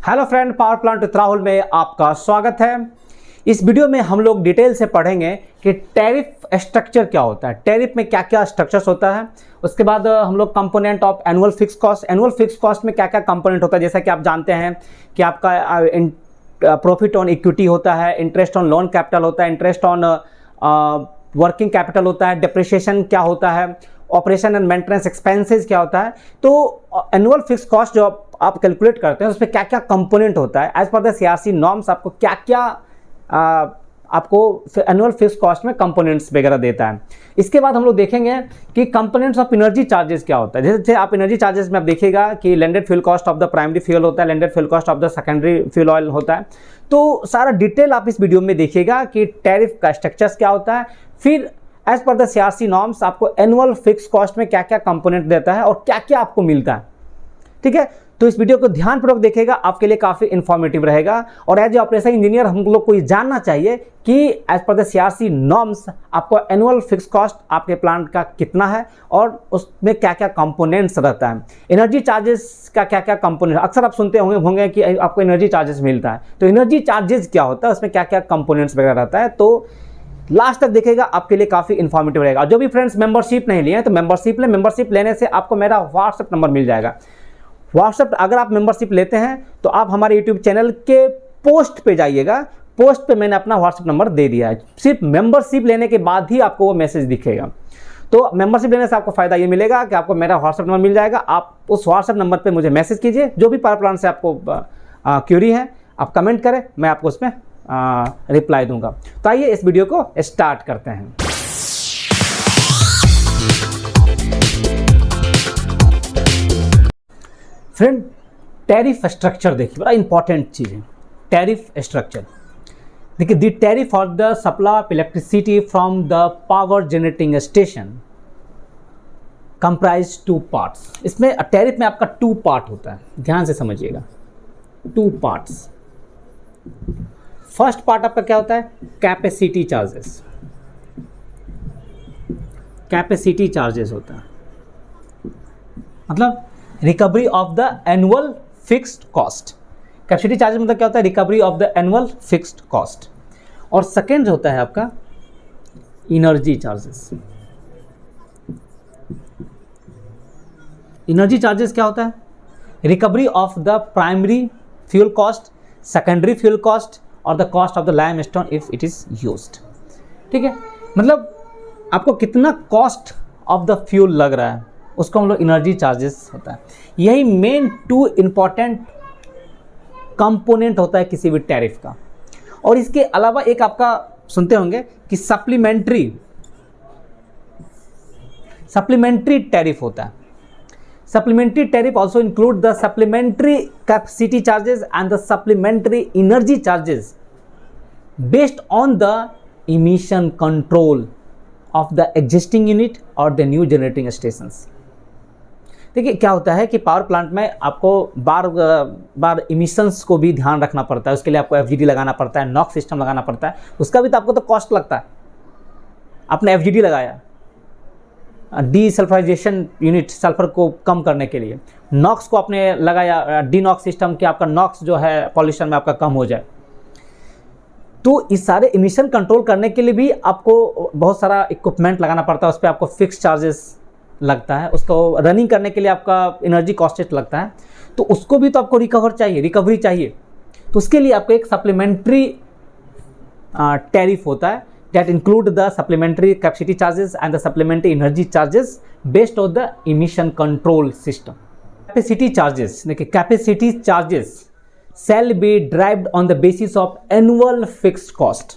Hello friend, power plant with Rahul में आपका स्वागत है। इस वीडियो में हम लोग डिटेल से पढ़ेंगे कि टैरिफ स्ट्रक्चर क्या होता है, टैरिफ में क्या क्या स्ट्रक्चर्स होता है। उसके बाद हम लोग component of annual fix cost, annual fix cost में क्या क्या कंपोनेंट होता है। जैसा कि आप जानते हैं कि आपका प्रॉफिट ऑन इक्विटी होता है, इंटरेस्ट ऑन लोन कैपिटल होता है, इंटरेस्ट ऑन वर्किंग कैपिटल होता है, डिप्रिसिएशन क्या होता है, ऑपरेशन एंड मेंटेनेंस एक्सपेंसेस क्या होता है। तो एनुअल फिक्स कॉस्ट जो आप कैलकुलेट करते हैं उसमें क्या क्या कंपोनेंट होता है, as per the CRC norms आपको क्या क्या आपको एनुअल फिक्स कॉस्ट में कंपोनेंट्स वगैरह देता है। इसके बाद हम लोग देखेंगे कि कंपोनेंट्स ऑफ एनर्जी चार्जेस क्या होता है। जैसे आप एनर्जी चार्जेस में आप देखिएगा कि landed fuel cost of the primary fuel होता है, landed fuel cost of the secondary fuel oil होता है। तो सारा डिटेल आप इस वीडियो में देखिएगा कि टैरिफ का स्ट्रक्चर्स क्या होता है, फिर as per the CRC norms आपको एनुअल फिक्स कॉस्ट में क्या क्या कंपोनेंट देता है और क्या क्या आपको मिलता है। ठीक है, तो इस वीडियो को ध्यानपूर्वक देखिएगा, आपके लिए काफ़ी इंफॉर्मेटिव रहेगा। और एज ए ऑपरेशन इंजीनियर हम लोग को ये जानना चाहिए कि as per the CRC norms आपको एनुअल फिक्स कॉस्ट आपके प्लांट का कितना है और उसमें क्या क्या कंपोनेंट्स रहता है। एनर्जी चार्जेस का क्या क्या कंपोनेंट, अक्सर आप सुनते होंगे कि आपको एनर्जी चार्जेस मिलता है। तो एनर्जी चार्जेस क्या होता है, उसमें क्या क्या कंपोनेंट्स वगैरह रहता है, तो लास्ट तक देखिएगा, आपके लिए काफ़ी इंफॉर्मेटिव रहेगा। जो भी फ्रेंड्स मेंबरशिप नहीं लिए हैं तो मेंबरशिप लें, मेंबरशिप लेने से आपको मेरा व्हाट्सएप नंबर मिल जाएगा। व्हाट्सएप अगर आप मेंबरशिप लेते हैं तो आप हमारे यूट्यूब चैनल के पोस्ट पे जाइएगा, पोस्ट पे मैंने अपना व्हाट्सएप नंबर दे दिया है। सिर्फ मेंबरशिप लेने के बाद ही आपको वो मैसेज दिखेगा। तो मेंबरशिप लेने से आपको फ़ायदा ये मिलेगा कि आपको मेरा व्हाट्सएप नंबर मिल जाएगा। आप उस व्हाट्सएप नंबर पे मुझे मैसेज कीजिए, जो भी पावर प्लांट से आपको क्यूरी है आप कमेंट करें, मैं आपको उसमें रिप्लाई दूंगा। तो आइए इस वीडियो को स्टार्ट करते हैं। फ्रेंड, टैरिफ स्ट्रक्चर देखिए, बड़ा इंपॉर्टेंट चीज़ है टैरिफ स्ट्रक्चर। देखिए, the tariff for the supply of electricity from the power generating station comprise two parts. इसमें टैरिफ में आपका टू पार्ट होता है, ध्यान से समझिएगा, टू पार्ट्स। फर्स्ट पार्ट आपका क्या होता है, कैपेसिटी चार्जेस। कैपेसिटी चार्जेस होता है मतलब recovery of the annual fixed cost. Capacity charges मतलब क्या होता है, recovery of the annual fixed cost. और सेकेंड होता है आपका एनर्जी चार्जेस। एनर्जी चार्जेस क्या होता है, recovery of the primary fuel cost, secondary fuel cost और the cost of the limestone if it is used. ठीक है, मतलब आपको कितना कॉस्ट ऑफ द फ्यूल लग रहा है उसको हम लोग एनर्जी चार्जेस होता है। यही मेन टू इंपॉर्टेंट कंपोनेंट होता है किसी भी टैरिफ का। और इसके अलावा एक आपका सुनते होंगे कि सप्लीमेंट्री टैरिफ होता है। Supplementary tariff also include the supplementary capacity charges and the supplementary energy charges based on the emission control of the existing unit or the new generating stations। देखिए क्या होता है कि पावर प्लांट में आपको बार emissions को भी ध्यान रखना पड़ता है। उसके लिए आपको एफजीडी लगाना पड़ता है, नॉक्स सिस्टम लगाना पड़ता है, उसका भी तो आपको तो कॉस्ट लगता है। आपने एफजीडी लगाया, डीसल्फराइजेशन यूनिट सल्फर को कम करने के लिए, नॉक्स को आपने लगाया, डी नॉक्स सिस्टम कि आपका नॉक्स जो है पॉल्यूशन में आपका कम हो जाए। तो इस सारे इमिशन कंट्रोल करने के लिए भी आपको बहुत सारा इक्विपमेंट लगाना पड़ता है, उस पर आपको फिक्स चार्जेस लगता है, उसको रनिंग करने के लिए आपका एनर्जी कॉस्ट लगता है। तो उसको भी तो आपको रिकवरी चाहिए। तो उसके लिए आपको एक सप्लीमेंट्री टैरिफ होता है that include the supplementary capacity charges and the supplementary energy charges based on the emission control system। Capacity charges, देखिए capacity charges shall be derived on the basis of annual fixed cost।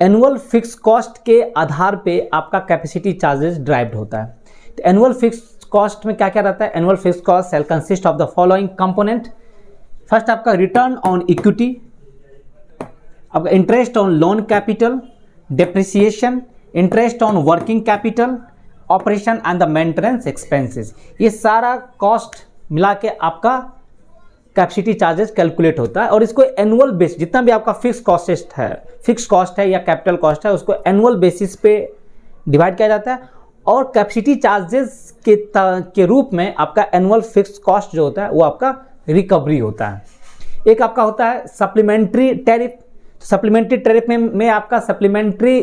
annual fixed cost के आधार पे आपका capacity charges derived होता है। तो annual fixed cost में क्या क्या रहता है, annual fixed cost shall consist of the following component। First आपका रिटर्न ऑन इक्विटी, आपका interest on loan capital, depreciation, interest on working capital, operation and the maintenance expenses. ये सारा कॉस्ट मिला के आपका कैपेसिटी चार्जेस कैलकुलेट होता है। और इसको एनुअल बेस, जितना भी आपका फिक्स कॉस्ट है या कैपिटल कॉस्ट है, उसको एनुअल बेसिस पे डिवाइड किया जाता है। और कैपेसिटी चार्जेस के रूप में आपका एनुअल फिक्स कॉस्ट जो होता है वो आपका रिकवरी होता है। एक आपका होता है सप्लीमेंट्री टैरिफ। सप्लीमेंट्री टैरिफ में आपका सप्लीमेंट्री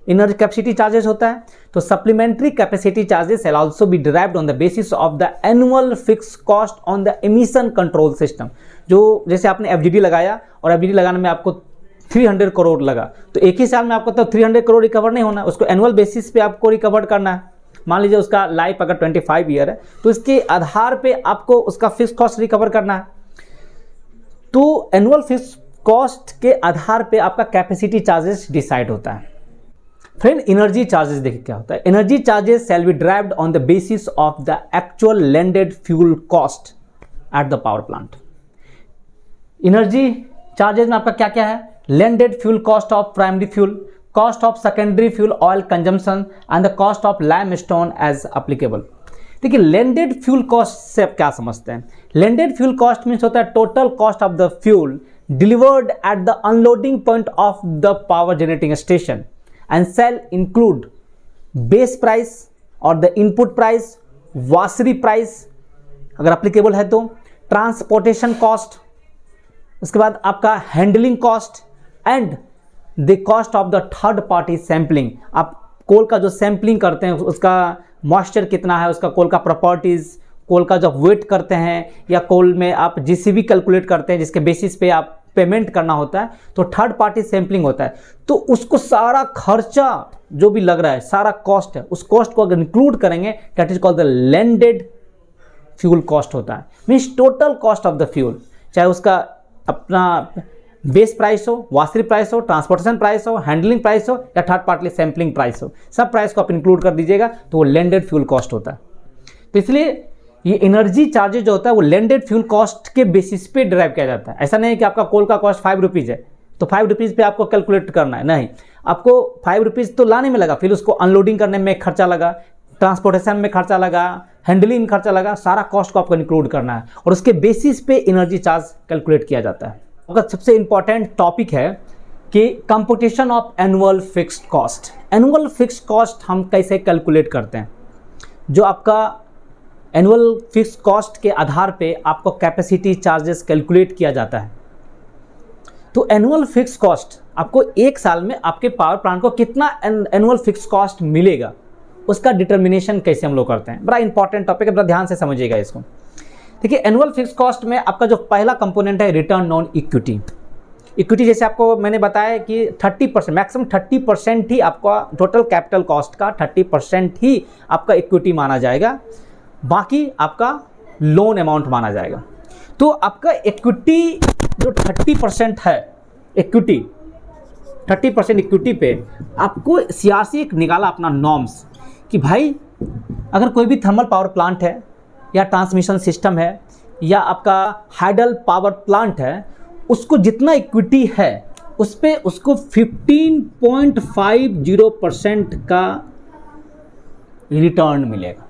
एनर्जी कैपेसिटी चार्जेस होता है। तो supplementary capacity charges shall also be derived on the basis of the annual fix cost on the emission control system. जो जैसे आपने एफजीडी लगाया और एफजीडी लगाने में आपको 300 करोड़ लगा, तो एक ही साल में आपको तो 300 करोड़ रिकवर नहीं होना, उसको एनुअल बेसिस पे आपको रिकवर करना है। मान लीजिए उसका लाइफ अगर 25 ईयर है, तो इसके आधार पे आपको उसका फिक्स कॉस्ट रिकवर करना है। तो एनुअल फिक्स कॉस्ट के आधार पे आपका कैपेसिटी चार्जेस डिसाइड होता है। फ्रेंड, एनर्जी चार्जेस देखिए क्या होता है। Energy charges shall be derived on the basis of the actual landed fuel cost at the power plant. Energy charges में आपका क्या क्या है? Landed fuel cost of primary fuel, cost of secondary fuel oil consumption and the cost of limestone as applicable. देखिए, landed fuel cost से आप क्या समझते हैं? लैंडेड फ्यूल कॉस्ट मीन्स होता है total cost of the fuel delivered at the unloading point of the power generating station and shall include base price और the input price, वासरी price अगर applicable है तो, ट्रांसपोर्टेशन कॉस्ट, उसके बाद आपका handling cost and the cost of the third party sampling. आप कोल का जो सैम्पलिंग करते हैं उसका मॉइस्चर कितना है, उसका कोल का प्रॉपर्टीज़, कोल का जब वेट करते हैं या कोल में आप जीसीबी कैलकुलेट करते हैं जिसके बेसिस पे आप पेमेंट करना होता है, तो थर्ड पार्टी सैम्पलिंग होता है। तो उसको सारा खर्चा जो भी लग रहा है, सारा कॉस्ट है, उस कॉस्ट को अगर इंक्लूड करेंगे that is called the landed fuel cost होता है। Means total cost of the fuel, चाहे उसका अपना बेस प्राइस हो, वासरी प्राइस हो, ट्रांसपोर्टेशन प्राइस हो, हैंडलिंग प्राइस हो या थर्ड पार्टी सैम्पलिंग प्राइस हो, सब प्राइस को आप इंक्लूड कर दीजिएगा तो वो लैंडेड फ्यूल कॉस्ट होता है। तो इसलिए ये एनर्जी चार्जेज जो होता है वो लैंडेड फ्यूल कॉस्ट के बेसिस पे ड्राइव किया जाता है। ऐसा नहीं है कि आपका कोल का कॉस्ट 5 रुपीज़ है तो 5 रुपीज़ पे आपको कैलकुलेट करना है, नहीं, आपको 5 रुपीज़ तो लाने में लगा, फिर उसको अनलोडिंग करने में खर्चा लगा, ट्रांसपोर्टेशन में खर्चा लगा, हैंडलिंग में खर्चा लगा, सारा कॉस्ट को आपको इंक्लूड करना है और उसके बेसिस पे एनर्जी चार्ज कैलकुलेट किया जाता है। आपका सबसे इंपॉर्टेंट टॉपिक है कि computation of annual fixed cost. Annual fixed cost हम कैसे कैलकुलेट करते हैं? जो आपका एनुअल फिक्स्ड कॉस्ट के आधार पे आपको कैपेसिटी चार्जेस कैलकुलेट किया जाता है। तो एनुअल फिक्स्ड कॉस्ट आपको एक साल में आपके पावर प्लांट को कितना एनुअल फिक्स्ड कॉस्ट मिलेगा, उसका डिटर्मिनेशन कैसे हम लोग करते हैं। बड़ा इंपॉर्टेंट टॉपिक है, बड़ा ध्यान से समझिएगा इसको। देखिए, एनुअल फिक्स्ड कॉस्ट में आपका जो पहला कंपोनेंट है रिटर्न ऑन इक्विटी। इक्विटी जैसे आपको मैंने बताया कि 30%, मैक्सिमम 30% ही आपका टोटल कैपिटल कॉस्ट का 30% ही आपका इक्विटी माना जाएगा, बाकी आपका लोन अमाउंट माना जाएगा। तो आपका इक्विटी जो 30% है, इक्विटी 30% इक्विटी पे आपको सीआरसी एक निकाला अपना नॉर्म्स कि भाई अगर कोई भी थर्मल पावर प्लांट है या ट्रांसमिशन सिस्टम है या आपका हाइडल पावर प्लांट है, उसको जितना इक्विटी है उस पे उसको 15.50% का रिटर्न मिलेगा।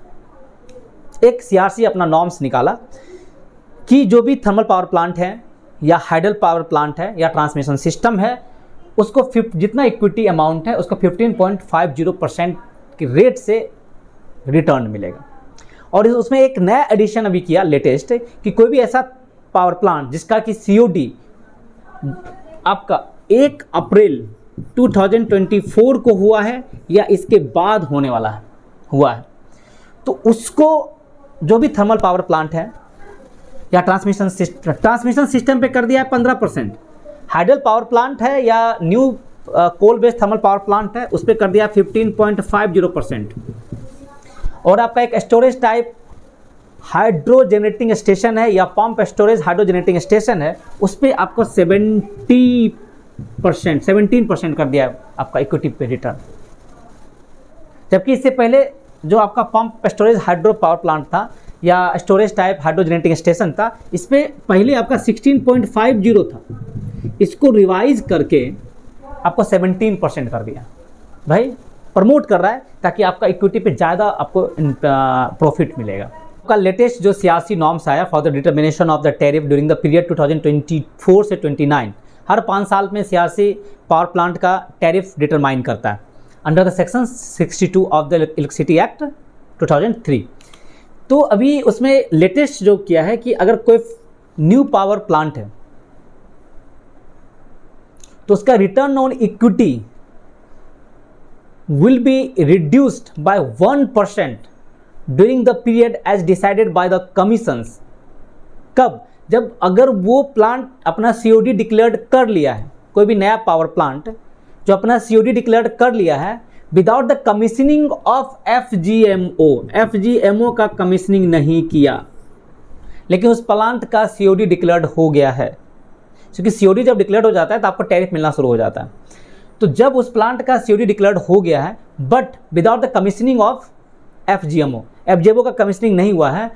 एक सीआरसी अपना नॉर्म्स निकाला कि जो भी थर्मल पावर प्लांट है या हाइडल पावर प्लांट है या ट्रांसमिशन सिस्टम है, उसको जितना इक्विटी अमाउंट है उसको 15.50% के रेट से रिटर्न मिलेगा। और उसमें एक नया एडिशन अभी किया लेटेस्ट कि कोई भी ऐसा पावर प्लांट जिसका कि सीओडी आपका 1 अप्रैल 2024 को हुआ है या इसके बाद होने वाला है हुआ है, तो उसको जो भी थर्मल पावर प्लांट है या ट्रांसमिशन सिस्टम पे कर दिया है 15%, हाइडल पावर प्लांट है या new coal based thermal power plant है उस पर कर दिया 15.50%। और आपका एक storage type hydro generating station है या pump storage hydro generating station है, उस पर आपको 17% कर दिया आपका इक्विटी पे रिटर्न। जबकि इससे पहले जो आपका pump storage hydro power plant था या storage type hydro generating station था, इस पर पहले आपका 16.50 था, इसको रिवाइज करके आपको 17% कर दिया। भाई प्रमोट कर रहा है ताकि आपका इक्विटी पे ज़्यादा आपको प्रॉफिट मिलेगा। आपका लेटेस्ट जो सीआरसी नॉर्म्स आया for the determination of the tariff during the period 2024 से 29, हर 5 साल में सीआरसी पावर प्लांट का टैरिफ डिटरमाइन करता है under the section 62 of the electricity act 2003। तो अभी उसमें लेटेस्ट जो किया है कि अगर कोई न्यू पावर प्लांट है तो उसका return on equity will be reduced by 1% during the period as decided by the commissions. कब? जब अगर वो प्लांट अपना सीओडी डिक्लेयर्ड कर लिया है, कोई भी नया पावर प्लांट जो अपना सीओडी डिक्लेयर्ड कर लिया है without the commissioning of FGMO, FGMO का कमीशनिंग नहीं किया लेकिन उस प्लांट का सीओडी डिक्लेयर्ड हो गया है, क्योंकि सीओडी जब डिक्लेयर्ड हो जाता है तो आपको टैरिफ मिलना शुरू हो जाता है। तो जब उस प्लांट का सीओडी डिक्लेयर्ड हो गया है but without the commissioning of FGMO, FGMO का कमीशनिंग नहीं हुआ है,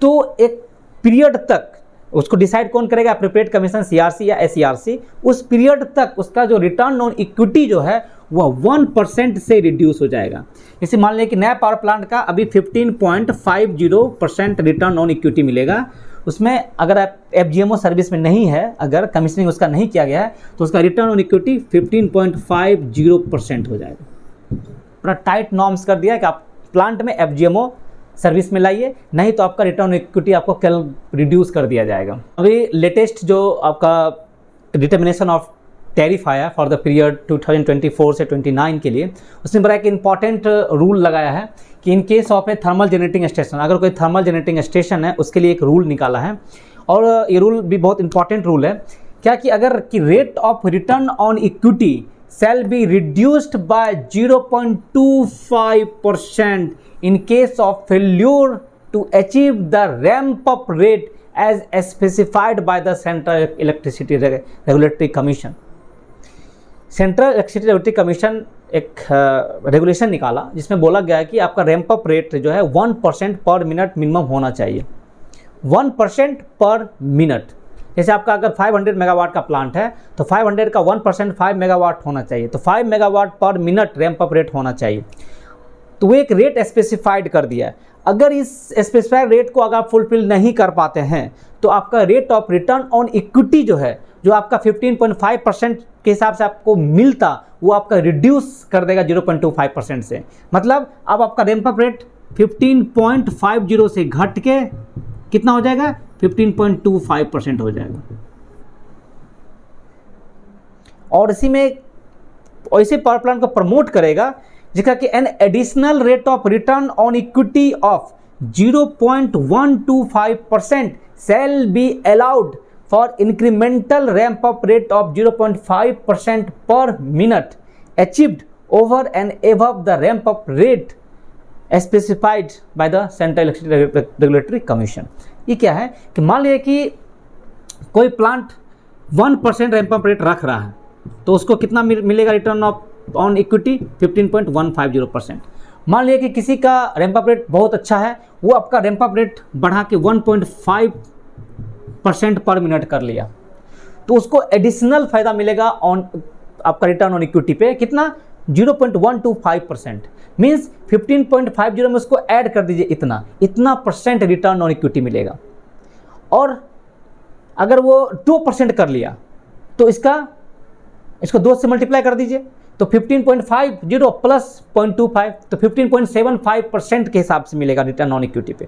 तो एक पीरियड तक उसको डिसाइड कौन करेगा? एप्रोप्रिएट कमीशन, सीआरसी या एसईआरसी। उस पीरियड तक उसका जो रिटर्न ऑन इक्विटी जो है वह 1% से रिड्यूस हो जाएगा। जैसे मान लें कि नया पावर प्लांट का अभी 15.50% रिटर्न ऑन इक्विटी मिलेगा, उसमें अगर आप एफजीएमओ सर्विस में नहीं है, अगर कमीशनिंग उसका नहीं किया गया है तो उसका रिटर्न ऑन इक्विटी 15.50% हो जाएगा। पूरा टाइट नॉर्म्स कर दिया है कि आप प्लांट में एफजीएमओ सर्विस में लाइए, नहीं तो आपका रिटर्न ऑन इक्विटी आपको कल रिड्यूस कर दिया जाएगा। अभी लेटेस्ट जो आपका डिटर्मिनेशन ऑफ टैरिफ आया फॉर द पीरियड 2024 से 29 के लिए, उसने बड़ा एक इंपॉर्टेंट रूल लगाया है कि in case of A thermal generating station, अगर कोई थर्मल जनरेटिंग स्टेशन है उसके लिए एक रूल निकाला है और ये रूल भी बहुत इंपॉर्टेंट रूल है। क्या कि अगर कि rate of return on equity shall be reduced by 0.25% in case of failure to achieve the ramp up rate as specified by the Central Electricity Regulatory Commission। Central electricity regulatory commission एक regulation निकाला जिसमें बोला गया है कि आपका ramp up rate जो है 1% पर मिनट मिनिमम होना चाहिए, 1% पर मिनट। जैसे आपका अगर 500 मेगावाट का प्लांट है तो 500 का 1% 5 मेगावाट होना चाहिए, तो 5 मेगावाट पर मिनट रैंप अप रेट होना चाहिए। तो वो एक रेट स्पेसिफाइड कर दिया है। अगर इस स्पेसिफाइड रेट को अगर आप फुलफिल नहीं कर पाते हैं तो आपका rate of return on equity जो है, जो आपका 15.5% के हिसाब से आपको मिलता, वो आपका रिड्यूस कर देगा 0.25% से। मतलब अब आपका रैंप अप रेट 15.50 से घट के कितना हो जाएगा? 15.25% हो जाएगा। और इसी में ऐसे पावर प्लांट को प्रमोट करेगा जिसका कि an additional rate of return on equity of 0.125% shell be allowed for incremental ramp up rate of 0.5% पर minute achieved over and above the ramp up rate specified by the central electricity regulatory commission. ये क्या है कि मान लीजिए कि कोई plant 1% ramp up rate रख रहा है तो उसको कितना मिलेगा रिटर्न ऑन इक्विटी? 15.150%। मान लीजिए कि किसी का रैंप अप रेट बहुत अच्छा है, वो आपका रैंप अप रेट बढ़ा के 1.5% पर मिनट कर लिया तो उसको एडिशनल फायदा मिलेगा ऑन आपका रिटर्न ऑन इक्विटी पे कितना? 0.125%। मीन्स 15.50 में उसको ऐड कर दीजिए, इतना परसेंट रिटर्न ऑन इक्विटी मिलेगा। और अगर वो 2% कर लिया तो इसको 2 से मल्टीप्लाई कर दीजिए तो 15.50 प्लस 0.25 तो 15.75% के हिसाब से मिलेगा रिटर्न ऑन इक्विटी पे।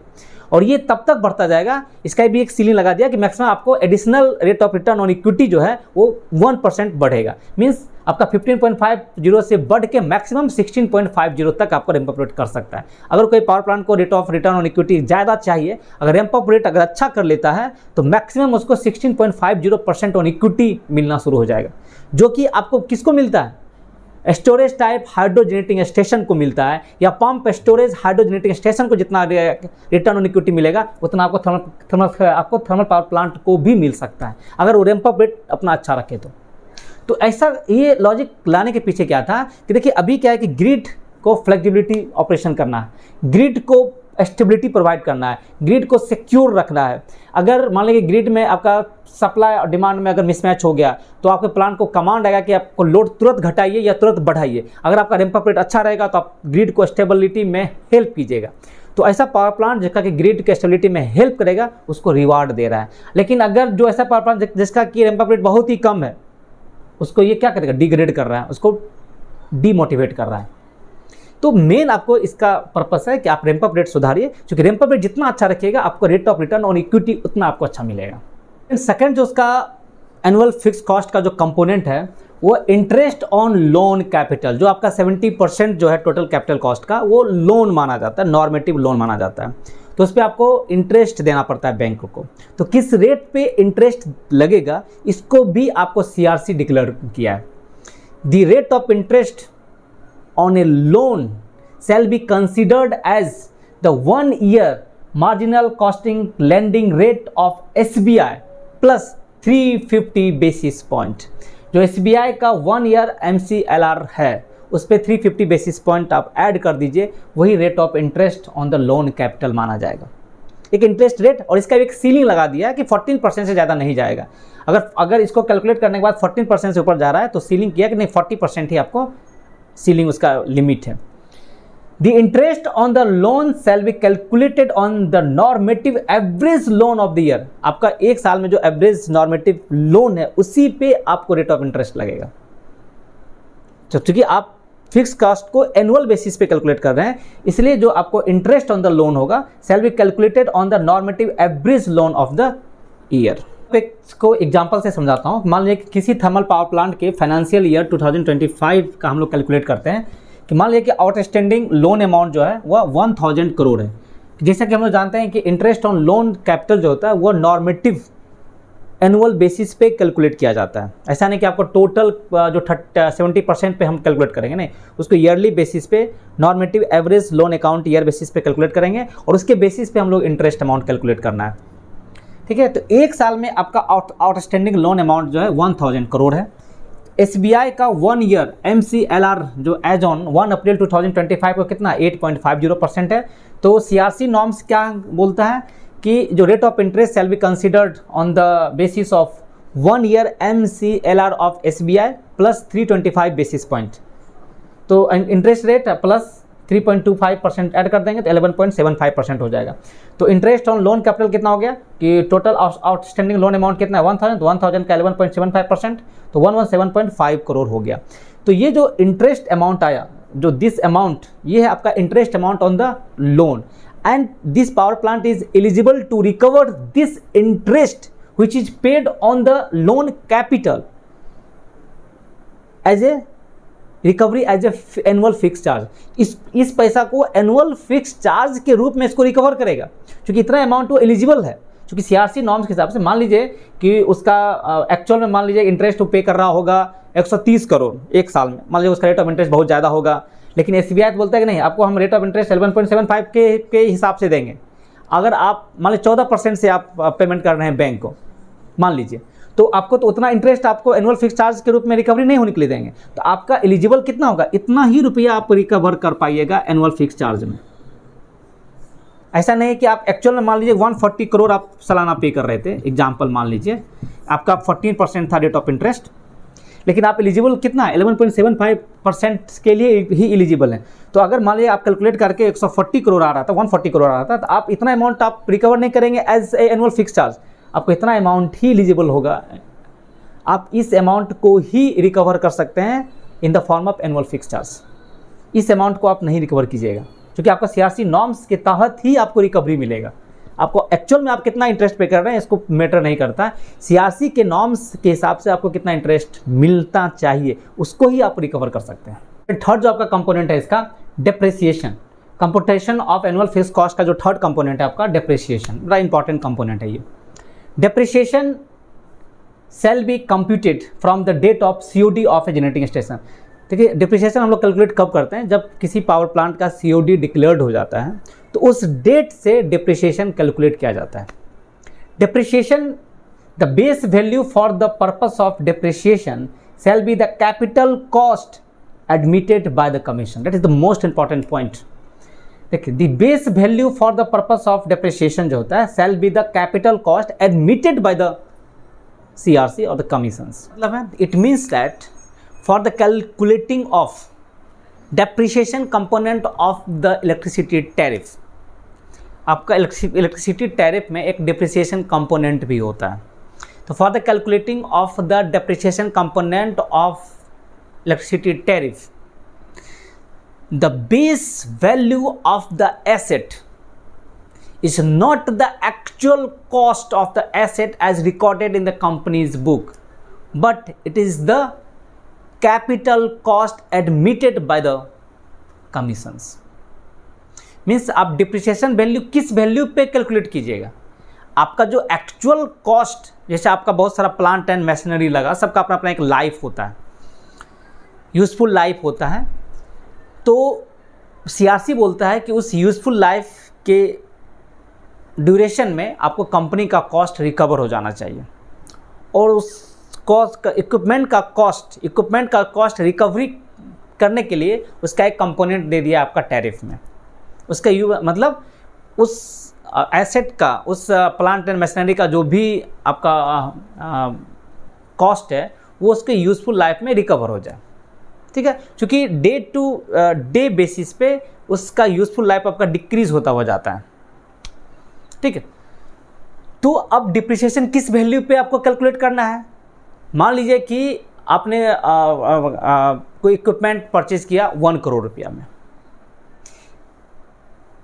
और ये तब तक बढ़ता जाएगा, इसका भी एक सीलिंग लगा दिया कि मैक्सिमम आपको additional rate of return on equity जो है वो 1% बढ़ेगा। मीन्स आपका 15.50 से बढ़ के मैक्सिमम 16.50 तक आपको रैंप अप रेट कर सकता है। अगर कोई पावर प्लांट को rate of return on equity ज़्यादा चाहिए, अगर रैंप अप रेट अगर अच्छा कर लेता है तो मैक्सिमम उसको 16.50% ऑन इक्विटी मिलना शुरू हो जाएगा, जो कि आपको किसको मिलता है? Storage type hydro generating station को मिलता है, या pump storage hydro generating station को जितना रिटर्न ऑन इक्विटी मिलेगा उतना आपको थर्मल पावर प्लांट को भी मिल सकता है अगर वो रैंप अप रेट अपना अच्छा रखे तो ऐसा ये लॉजिक लाने के पीछे क्या था कि देखिए अभी क्या है कि ग्रिड को फ्लेक्सिबिलिटी ऑपरेशन करना है, ग्रिड को स्टेबिलिटी प्रोवाइड करना है, ग्रिड को सिक्योर रखना है। अगर मान लीजिए ग्रिड में आपका सप्लाई और डिमांड में अगर मिसमैच हो गया तो आपके प्लांट को कमांड आएगा कि आपको लोड तुरंत घटाइए या तुरंत बढ़ाइए। अगर आपका रैंप अप रेट अच्छा रहेगा तो आप ग्रिड को स्टेबिलिटी में हेल्प कीजिएगा। तो ऐसा पावर प्लांट जिसका कि ग्रिड के स्टेबिलिटी में हेल्प करेगा उसको रिवार्ड दे रहा है। लेकिन अगर जो ऐसा पावर प्लांट जिसका कि रैंप अप रेट बहुत ही कम है उसको ये क्या करेगा? डिग्रेड कर रहा है, उसको डीमोटिवेट कर रहा है। तो मेन आपको इसका पर्पस है कि आप रैंप अप रेट सुधारिए, क्योंकि रैंप अप रेट जितना अच्छा रखिएगा आपको rate of return on equity उतना आपको अच्छा मिलेगा। सेकंड जो उसका एनुअल फिक्स कॉस्ट का जो कंपोनेंट है वो इंटरेस्ट ऑन लोन कैपिटल, जो आपका 70% जो है टोटल कैपिटल कॉस्ट का, वो लोन माना जाता है, नॉर्मेटिव लोन माना जाता है। तो उस पर आपको इंटरेस्ट देना पड़ता है बैंक को। तो किस रेट पे इंटरेस्ट लगेगा इसको भी आपको सीआरसी डिक्लेयर किया है। The rate of interest on A loan shall be considered as the 1 year marginal costing lending rate of SBI plus 350 basis point। जो SBI का 1 ईयर MCLR है उस पर 350 बेसिस पॉइंट आप ऐड कर दीजिए, वही rate of interest on the loan capital माना जाएगा। एक इंटरेस्ट रेट, और इसका एक सीलिंग लगा दिया है कि 14% से ज़्यादा नहीं जाएगा। अगर इसको कैलकुलेट करने के बाद 14% से ऊपर जा रहा है तो सीलिंग किया कि नहीं, 40% ही आपको सीलिंग उसका लिमिट है। The interest on the loan shall be calculated on the normative average loan of the year। आपका एक साल में जो एवरेज नॉर्मेटिव लोन है उसी पे आपको रेट ऑफ इंटरेस्ट लगेगा। क्योंकि आप फिक्स कॉस्ट को एनुअल बेसिस पे कैलकुलेट कर रहे हैं, इसलिए जो आपको इंटरेस्ट ऑन द लोन होगा shall be calculated on the normative average loan of the year। इसको एग्जांपल से समझाता हूँ। मान लीजिए कि किसी थर्मल पावर प्लांट के फाइनेंशियल ईयर 2025 का हम लोग कैलकुलेट करते हैं कि मान लीजिए कि आउटस्टैंडिंग लोन अमाउंट जो है वह 1000 करोड़ है। जैसा कि हम लोग जानते हैं कि इंटरेस्ट ऑन लोन कैपिटल जो होता है वो नॉर्मेटिव एनुअल बेसिस पे कैलकुलेट किया जाता है। ऐसा नहीं कि आपको टोटल जो 70% पे हम कैलकुलेट करेंगे, नहीं, उसको ईयरली बेसिस पे normative average loan account year basis पे कैलकुलेट करेंगे और उसके बेसिस पे हम लोग इंटरेस्ट अमाउंट कैलकुलेट करना है। ठीक है, तो एक साल में आपका आउटस्टैंडिंग लोन अमाउंट जो है 1000 करोड़ है। SBI का 1 ईयर MCLR जो एज ऑन 1 अप्रैल 2025 को कितना 8.50% है। तो CRC नॉर्म्स क्या बोलता है कि जो rate of interest shell be considered on the basis of 1 year MCLR of SBI plus 325 basis point. तो इंटरेस्ट रेट प्लस 3.25% ऐड कर देंगे तो 11.75% हो जाएगा। तो इंटरेस्ट ऑन लोन कैपिटल कितना हो गया कि टोटल आउटस्टैंडिंग लोन अमाउंट कितना है 1000 का 11.75%, तो 117.5 करोड़ हो गया। तो ये जो इंटरेस्ट अमाउंट आया, जो दिस अमाउंट, ये है आपका interest amount on the loan, and this power plant is eligible to recover this interest which is paid on the loan capital as a recovery as a annual fix charge. इस पैसा को annual fix charge के रूप में इसको recover करेगा, क्योंकि इतना अमाउंट वो एलिजिबल है। क्योंकि सीआरसी नॉर्म्स के हिसाब से मान लीजिए कि उसका एक्चुअल में मान लीजिए इंटरेस्ट वो पे कर रहा होगा 130 करोड़ एक साल में, मान लीजिए उसका रेट ऑफ इंटरेस्ट बहुत ज़्यादा होगा, लेकिन एसबीआई बोलता है कि नहीं, आपको हम रेट ऑफ इंटरेस्ट 11.75 के हिसाब से देंगे। अगर आप मान लीजिए 14% से आप पेमेंट कर रहे हैं बैंक को, मान लीजिए, तो आपको तो उतना इंटरेस्ट आपको एनुअल फिक्स चार्ज के रूप में रिकवरी नहीं होने के लिए देंगे। तो आपका एलिजिबल कितना होगा, इतना ही रुपया आप रिकवर कर पाइएगा एनुअल फिक्स चार्ज में। ऐसा नहीं कि आप एक्चुअल में मान लीजिए 140 करोड़ आप सालाना पे कर रहे थे, एग्जाम्पल मान लीजिए आपका 14% था रेट ऑफ इंटरेस्ट, लेकिन आप एलिजिबल कितना 11.75% के लिए ही एलिजिबल हैं। तो अगर मान लीजिए आप कैलकुलेट करके 140 करोड़ आ रहा था, 140 करोड़ आ रहा था, तो आप इतना अमाउंट आप रिकवर नहीं करेंगे as a annual fix charge, आपको इतना अमाउंट ही एलिजिबल होगा। आप इस अमाउंट को ही रिकवर कर सकते हैं in the form of annual fix charge. इस अमाउंट को आप नहीं रिकवर कीजिएगा, क्योंकि आपका सीआरसी नॉर्म्स के तहत ही आपको रिकवरी मिलेगा। आपको एक्चुअल में आप कितना इंटरेस्ट पे कर रहे हैं इसको मैटर नहीं करता, सीआरसी के नॉर्म्स के हिसाब से आपको कितना इंटरेस्ट मिलता चाहिए उसको ही आप रिकवर कर सकते हैं। थर्ड जो आपका कंपोनेंट है इसका depreciation, computation of annual fix cost का जो थर्ड कंपोनेंट है आपका डेप्रिसिएशन, बड़ा इंपॉर्टेंट कंपोनेंट है ये। Depreciation shall be computed from the date of COD of a generating station। देखिए डिप्रिसिएशन हम लोग कैलकुलेट कब करते हैं, जब किसी पावर प्लांट का COD डिक्लेयर्ड हो जाता है तो उस डेट से डिप्रिसिएशन कैलकुलेट किया जाता है। Depreciation, the base value for the purpose of depreciation shall be the capital cost admitted by the commission। that is the most important point। देखिए the base value for the purpose of depreciation जो होता है shall be the capital cost admitted by the CRC or the commissions। मतलब है it means that for the calculating of depreciation component of the electricity tariff, आपका electricity tariff में एक depreciation component भी होता है। तो for the calculating of the depreciation component of electricity tariff, the base value of the asset is not the actual cost of the asset as recorded in the company's book, but it is the capital cost admitted by the commissions. Means आप depreciation value किस value पे calculate कीजिएगा, आपका जो actual cost, जैसे आपका बहुत सारा प्लांट एंड मशीनरी लगा, सबका अपना अपना एक लाइफ होता है, यूजफुल लाइफ होता है। तो सीआरसी बोलता है कि उस यूजफुल लाइफ के ड्यूरेशन में आपको कंपनी का कॉस्ट रिकवर हो जाना चाहिए, और उस कॉस्ट का इक्विपमेंट का कॉस्ट रिकवरी करने के लिए उसका एक कंपोनेंट दे दिया आपका टैरिफ में। उसका मतलब उस एसेट का, उस प्लांट एंड मशीनरी का जो भी आपका कॉस्ट है वो उसके यूजफुल लाइफ में रिकवर हो जाए, ठीक है। क्योंकि डे टू डे बेसिस पे उसका यूजफुल लाइफ आपका डिक्रीज होता हुआ जाता है, ठीक है। तो अब डिप्रिसिएशन किस वैल्यू पे आपको कैलकुलेट करना है। मान लीजिए कि आपने कोई इक्विपमेंट परचेज किया 1 करोड़ रुपया में,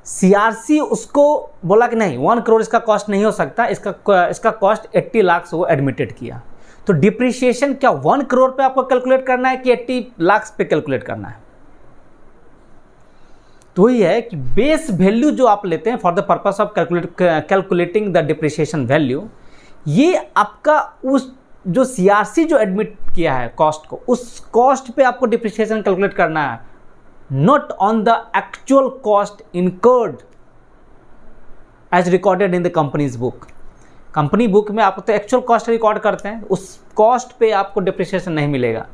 सीआरसी उसको बोला कि नहीं 1 करोड़ इसका कॉस्ट नहीं हो सकता, इसका कॉस्ट 80 लाख से वो एडमिटेड किया। तो डिप्रिसिएशन क्या 1 करोड़ पे आपको कैलकुलेट करना है कि 80 लाख पे कैलकुलेट करना है। तो ये है कि बेस वैल्यू जो आप लेते हैं for the purpose of calculating the depreciation value, ये आपका उस जो सीआरसी जो एडमिट किया है कॉस्ट को, उस कॉस्ट पे आपको डिप्रिसिएशन कैलकुलेट करना है, not on the actual cost incurred as recorded in the companies book. Company book में आप तो एक्चुअल कॉस्ट रिकॉर्ड करते हैं, उस कॉस्ट पे आपको डिप्रिसिएशन नहीं मिलेगा।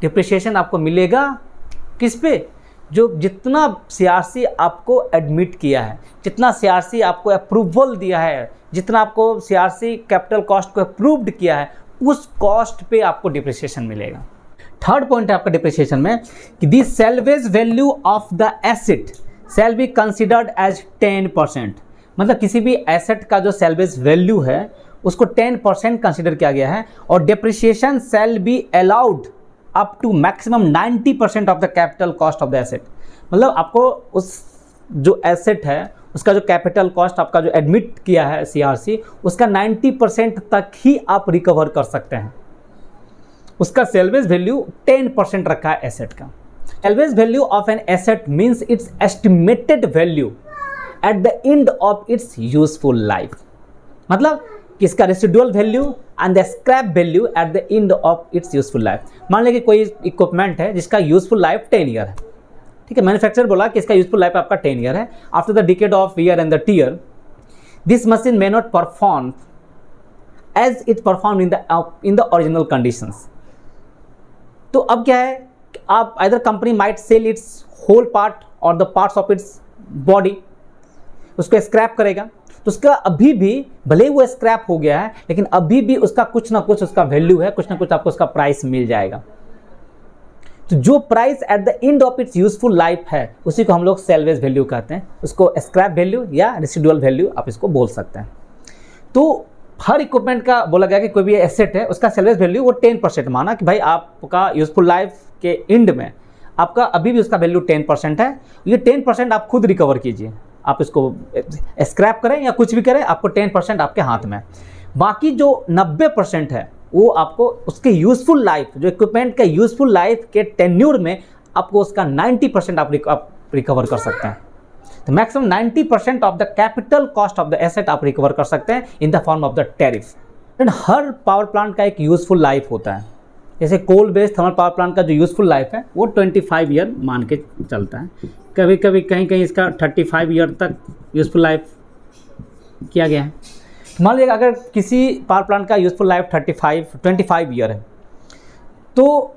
डिप्रिसिएशन आपको मिलेगा किस पे, जो जितना सीआरसी आपको एडमिट किया है, जितना सीआरसी आपको अप्रूवल दिया है, जितना आपको सीआरसी कैपिटल कॉस्ट को अप्रूव्ड किया है, उस कॉस्ट पे आपको डिप्रिसिएशन मिलेगा। थर्ड पॉइंट है आपका डिप्रिसिएशन में कि the salvage value of the asset shall be considered as 10%। मतलब किसी भी एसेट का जो सैल्वेज वैल्यू है उसको 10% कंसिडर किया गया है, और depreciation shall be allowed up to maximum 90% of the capital cost of the asset. मतलब आपको उस जो एसेट है उसका जो कैपिटल कॉस्ट आपका जो एडमिट किया है सीआरसी, उसका 90% तक ही आप रिकवर कर सकते हैं। उसका सेल्वेज वैल्यू 10% रखा है एसेट का। Salvage value of an asset means it's estimated value at the end of its useful life. मतलब किसका residual value and the scrap value at the end of its useful life. मान लीजिए कोई equipment है जिसका useful life 10 year है, ठीक है। मैन्युफैक्चरर बोला कि इसका यूजफुल लाइफ आपका 10 ईयर है। After the decade of year and the tear this machine may not perform as it perform in the original conditions. तो अब क्या है, आप either company might sell its whole part और the parts of its body, उसको scrap करेगा। तो उसका अभी भी भले ही वो स्क्रैप हो गया है, लेकिन अभी भी उसका कुछ ना कुछ उसका वैल्यू है, कुछ ना कुछ आपको उसका प्राइस मिल जाएगा। तो जो price at the end of its useful life है उसी को हम लोग सेल्वेज वैल्यू कहते हैं, उसको स्क्रैप वैल्यू या रेसिडुअल वैल्यू आप इसको बोल सकते हैं। तो हर इक्विपमेंट का बोला गया कि कोई भी एसेट है उसका सेल्वेज वैल्यू वो 10% माना कि भाई आपका यूजफुल लाइफ के एंड में आपका अभी भी उसका वैल्यू 10% है। ये 10% आप खुद रिकवर कीजिए, आप इसको स्क्रैप करें या कुछ भी करें, आपको 10% आपके हाथ में। बाकी जो 90% है वो आपको उसके यूजफुल लाइफ, जो इक्विपमेंट का यूजफुल लाइफ के टेन्यूर में आपको उसका 90% आप रिकवर कर सकते हैं। तो maximum 90% of the capital cost of the asset आप रिकवर कर सकते हैं in the form of the tariff. And हर पावर प्लांट का एक यूजफुल लाइफ होता है। जैसे coal based thermal power plant का जो यूजफुल लाइफ है वो 25 ईयर मान के चलता है। कभी कभी कहीं कहीं इसका 35 ईयर तक यूजफुल लाइफ किया गया है। मान लीजिए अगर किसी पावर प्लांट का यूजफुल लाइफ 25 ईयर है, तो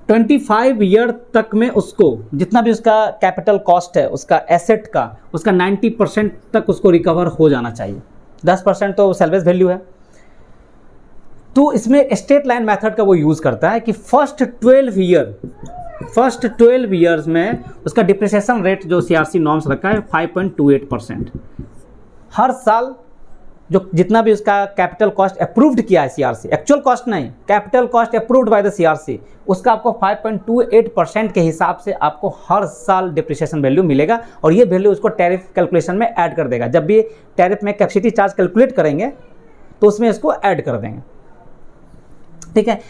25 ईयर तक में उसको जितना भी उसका कैपिटल कॉस्ट है उसका एसेट का, उसका 90% तक उसको रिकवर हो जाना चाहिए। 10% तो सेल्वेज वैल्यू है। तो इसमें स्ट्रेट लाइन मेथड का वो यूज़ करता है कि फर्स्ट 12 ईयर्स में उसका डिप्रिसिएशन रेट जो सीआरसी नॉर्म्स रखा है 5.28%। हर साल जो जितना भी उसका कैपिटल कॉस्ट अप्रूव्ड किया है सीआरसी, एक्चुअल कॉस्ट नहीं, capital cost approved by the CRC, उसका आपको 5.28% के हिसाब से आपको हर साल डिप्रिसिएशन वैल्यू मिलेगा और ये वैल्यू उसको टैरिफ कैलकुलेशन में ऐड कर देगा। जब भी टैरिफ में कैपेसिटी चार्ज कैलकुलेट करेंगे तो उसमें इसको ऐड कर देंगे, ठीक है।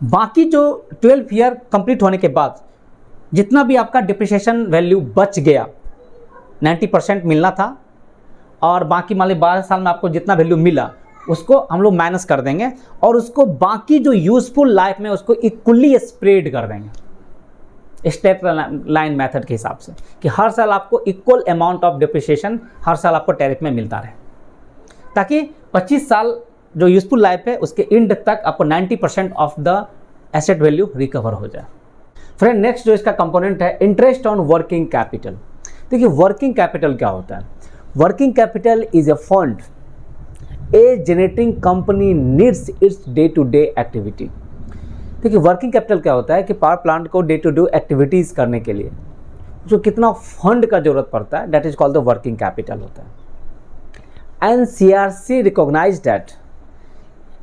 बाकी जो 12 ईयर कंप्लीट होने के बाद जितना भी आपका डिप्रिसिएशन वैल्यू बच गया, 90% मिलना था और बाकी मान लीजिए 12 साल में आपको जितना वैल्यू मिला उसको हम लोग माइनस कर देंगे और उसको बाकी जो यूजफुल लाइफ में उसको इक्वली स्प्रेड कर देंगे स्टेप लाइन मेथड के हिसाब से, कि हर साल आपको इक्वल अमाउंट ऑफ डिप्रिसिएशन हर साल आपको टैरिफ में मिलता रहे, ताकि 25 साल जो यूजफुल लाइफ है उसके एंड तक आपको 90% of the asset value recover हो जाए। फ्रेंड, नेक्स्ट जो इसका कंपोनेंट है इंटरेस्ट ऑन वर्किंग कैपिटल। देखिए वर्किंग कैपिटल क्या होता है? Working capital is a fund a generating company needs its day to day activity. देखिए वर्किंग कैपिटल क्या होता है कि पावर प्लांट को डे टू डे एक्टिविटीज़ करने के लिए जो कितना फंड का जरूरत पड़ता है, that is called the working capital होता है। And CRC recognise that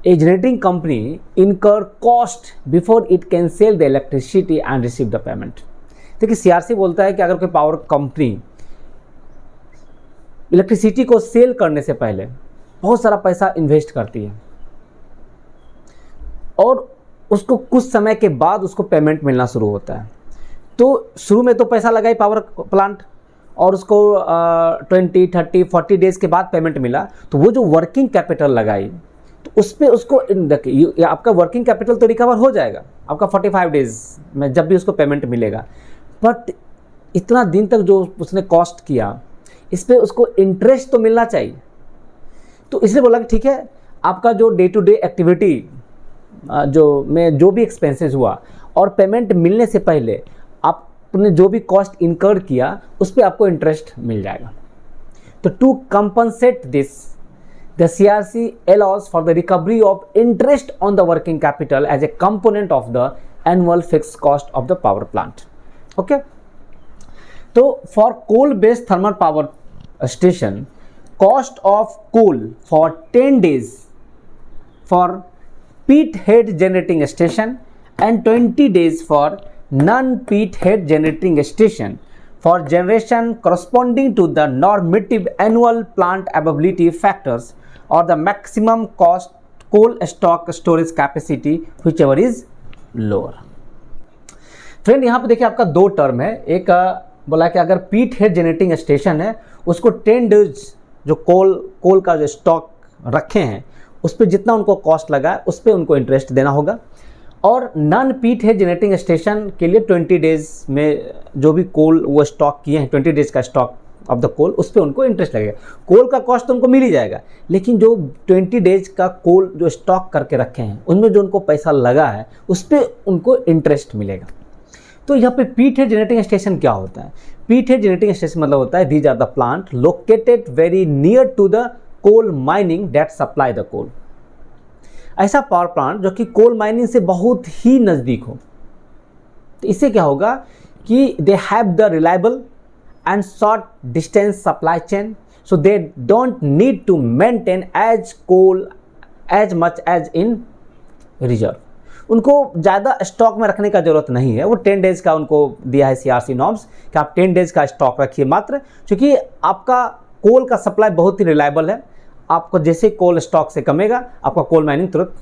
a generating company incur cost before it can sell the electricity and receive the payment। देखिए सीआरसी बोलता है कि अगर कोई पावर कंपनी इलेक्ट्रिसिटी को सेल करने से पहले बहुत सारा पैसा इन्वेस्ट करती है और उसको कुछ समय के बाद उसको पेमेंट मिलना शुरू होता है, तो शुरू में तो पैसा लगाई पावर प्लांट और उसको 20, 30, 40 डेज के बाद पेमेंट मिला, तो वो जो वर्किंग कैपिटल लगाई तो उस पर उसको आपका वर्किंग कैपिटल तो रिकवर हो जाएगा आपका 45 डेज में जब भी उसको पेमेंट मिलेगा, बट इतना दिन तक जो उसने कॉस्ट किया इस पर उसको इंटरेस्ट तो मिलना चाहिए। तो इसलिए बोला कि ठीक है, आपका जो डे टू डे एक्टिविटी जो भी एक्सपेंसेस हुआ और पेमेंट मिलने से पहले आपने जो भी कॉस्ट इनकर किया उस पर आपको इंटरेस्ट मिल जाएगा। तो to compensate this the CRC allows for the recovery of interest on the working capital as a component of the annual fixed cost of the power plant. Okay, so for coal based thermal power station, cost of coal for 10 days for peat head generating station and 20 days for non peat head generating station for generation corresponding to the normative annual plant availability factors or the maximum cost coal stock storage capacity whichever is lower। Friend यहाँ पे देखिए आपका दो term है, एक बोला कि अगर पीट हेड जनरेटिंग स्टेशन है उसको 10 डेज जो कोल का जो स्टॉक रखे हैं उस पर जितना उनको कॉस्ट लगा है उस पर उनको इंटरेस्ट देना होगा, और नॉन पीट हेड जनरेटिंग स्टेशन के लिए 20 डेज में जो भी कोल वो स्टॉक किए हैं 20 डेज का स्टॉक ऑफ द कोल उस पर उनको इंटरेस्ट लगेगा। कोल का कॉस्ट तो उनको मिल ही जाएगा, लेकिन जो 20 डेज का कोल जो स्टॉक करके रखे हैं उनमें जो उनको पैसा लगा है उस पर उनको इंटरेस्ट मिलेगा। तो यहाँ पे पीट हेड जनरेटिंग स्टेशन क्या होता है? पीट हेड जनरेटिंग स्टेशन मतलब होता है these are the plant located very near to the coal mining that supply the coal. ऐसा पावर प्लांट जो कि कोल माइनिंग से बहुत ही नज़दीक हो, तो इससे क्या होगा कि they have the reliable and short distance supply chain, so they don't need to maintain as coal as much as in reserve। उनको ज़्यादा स्टॉक में रखने का ज़रूरत नहीं है, वो 10 डेज का उनको दिया है सीआरसी नॉर्म्स कि आप 10 डेज का स्टॉक रखिए मात्र, क्योंकि आपका कोल का सप्लाई बहुत ही रिलायबल है। आपको जैसे कोल स्टॉक से कमेगा आपका कोल माइनिंग तुरंत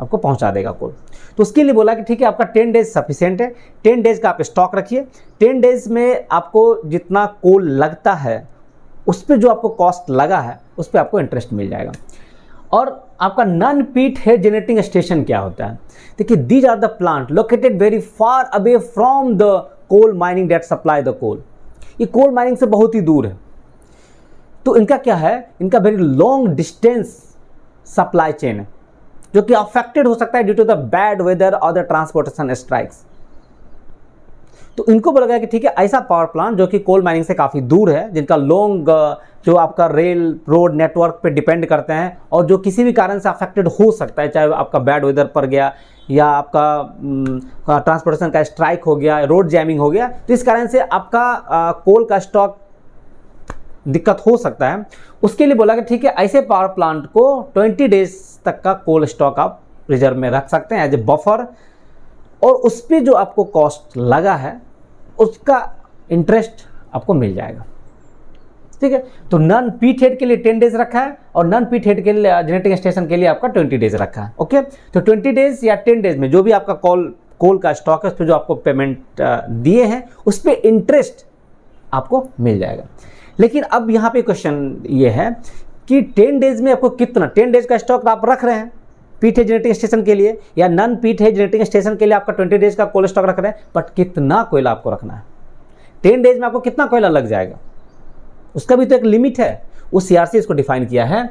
आपको पहुंचा देगा कोल। तो उसके लिए बोला कि ठीक है आपका 10 डेज सफिशिएंट है, 10 डेज का आप स्टॉक रखिए, 10 डेज में आपको जितना कोल लगता है उस पर जो आपको कॉस्ट लगा है उस पर आपको इंटरेस्ट मिल जाएगा। और आपका नॉन पीट हेड जनरेटिंग स्टेशन क्या होता है? देखिए these are the plant located very far away from the coal mining that supply the coal. ये कोल माइनिंग से बहुत ही दूर है, तो इनका क्या है, इनका very long distance supply chain है जो कि अफेक्टेड हो सकता है due to the bad weather और द ट्रांसपोर्टेशन स्ट्राइक्स। तो इनको बोला गया कि ठीक है ऐसा पावर प्लांट जो कि कोल माइनिंग से काफ़ी दूर है, जिनका लॉन्ग जो आपका रेल रोड नेटवर्क पे डिपेंड करते हैं और जो किसी भी कारण से अफेक्टेड हो सकता है, चाहे आपका बैड वेदर पड़ गया या आपका ट्रांसपोर्टेशन का स्ट्राइक हो गया, रोड जैमिंग हो गया, तो इस कारण से आपका कोल का स्टॉक दिक्कत हो सकता है, उसके लिए बोला कि ठीक है ऐसे पावर प्लांट को 20 डेज तक का कोल्ड स्टॉक आप रिजर्व में रख सकते हैं एज ए बफर, और उस पर जो आपको कॉस्ट लगा है उसका इंटरेस्ट आपको मिल जाएगा। ठीक है, तो नॉन पीट हेड के लिए 10 डेज रखा है और नॉन पीट हेड के लिए जनरेटिंग स्टेशन के लिए आपका 20 डेज रखा है। ओके, तो 20 डेज या 10 डेज में जो भी आपका कोल का स्टॉक है उस पर जो आपको पेमेंट दिए हैं उस पर इंटरेस्ट आपको मिल जाएगा। लेकिन अब यहाँ पे क्वेश्चन ये है कि 10 डेज में आपको कितना, 10 डेज का स्टॉक आप रख रहे हैं पीट हेड जनरेटिंग स्टेशन के लिए या नॉन पीट हेड जनरेटिंग स्टेशन के लिए आपका 20 डेज का कोल स्टॉक रख रहे हैं, बट कितना कोयला आपको रखना है, 10 डेज में आपको कितना कोयला लग जाएगा, उसका भी तो एक लिमिट है। उस सीआरसी इसको डिफाइन किया है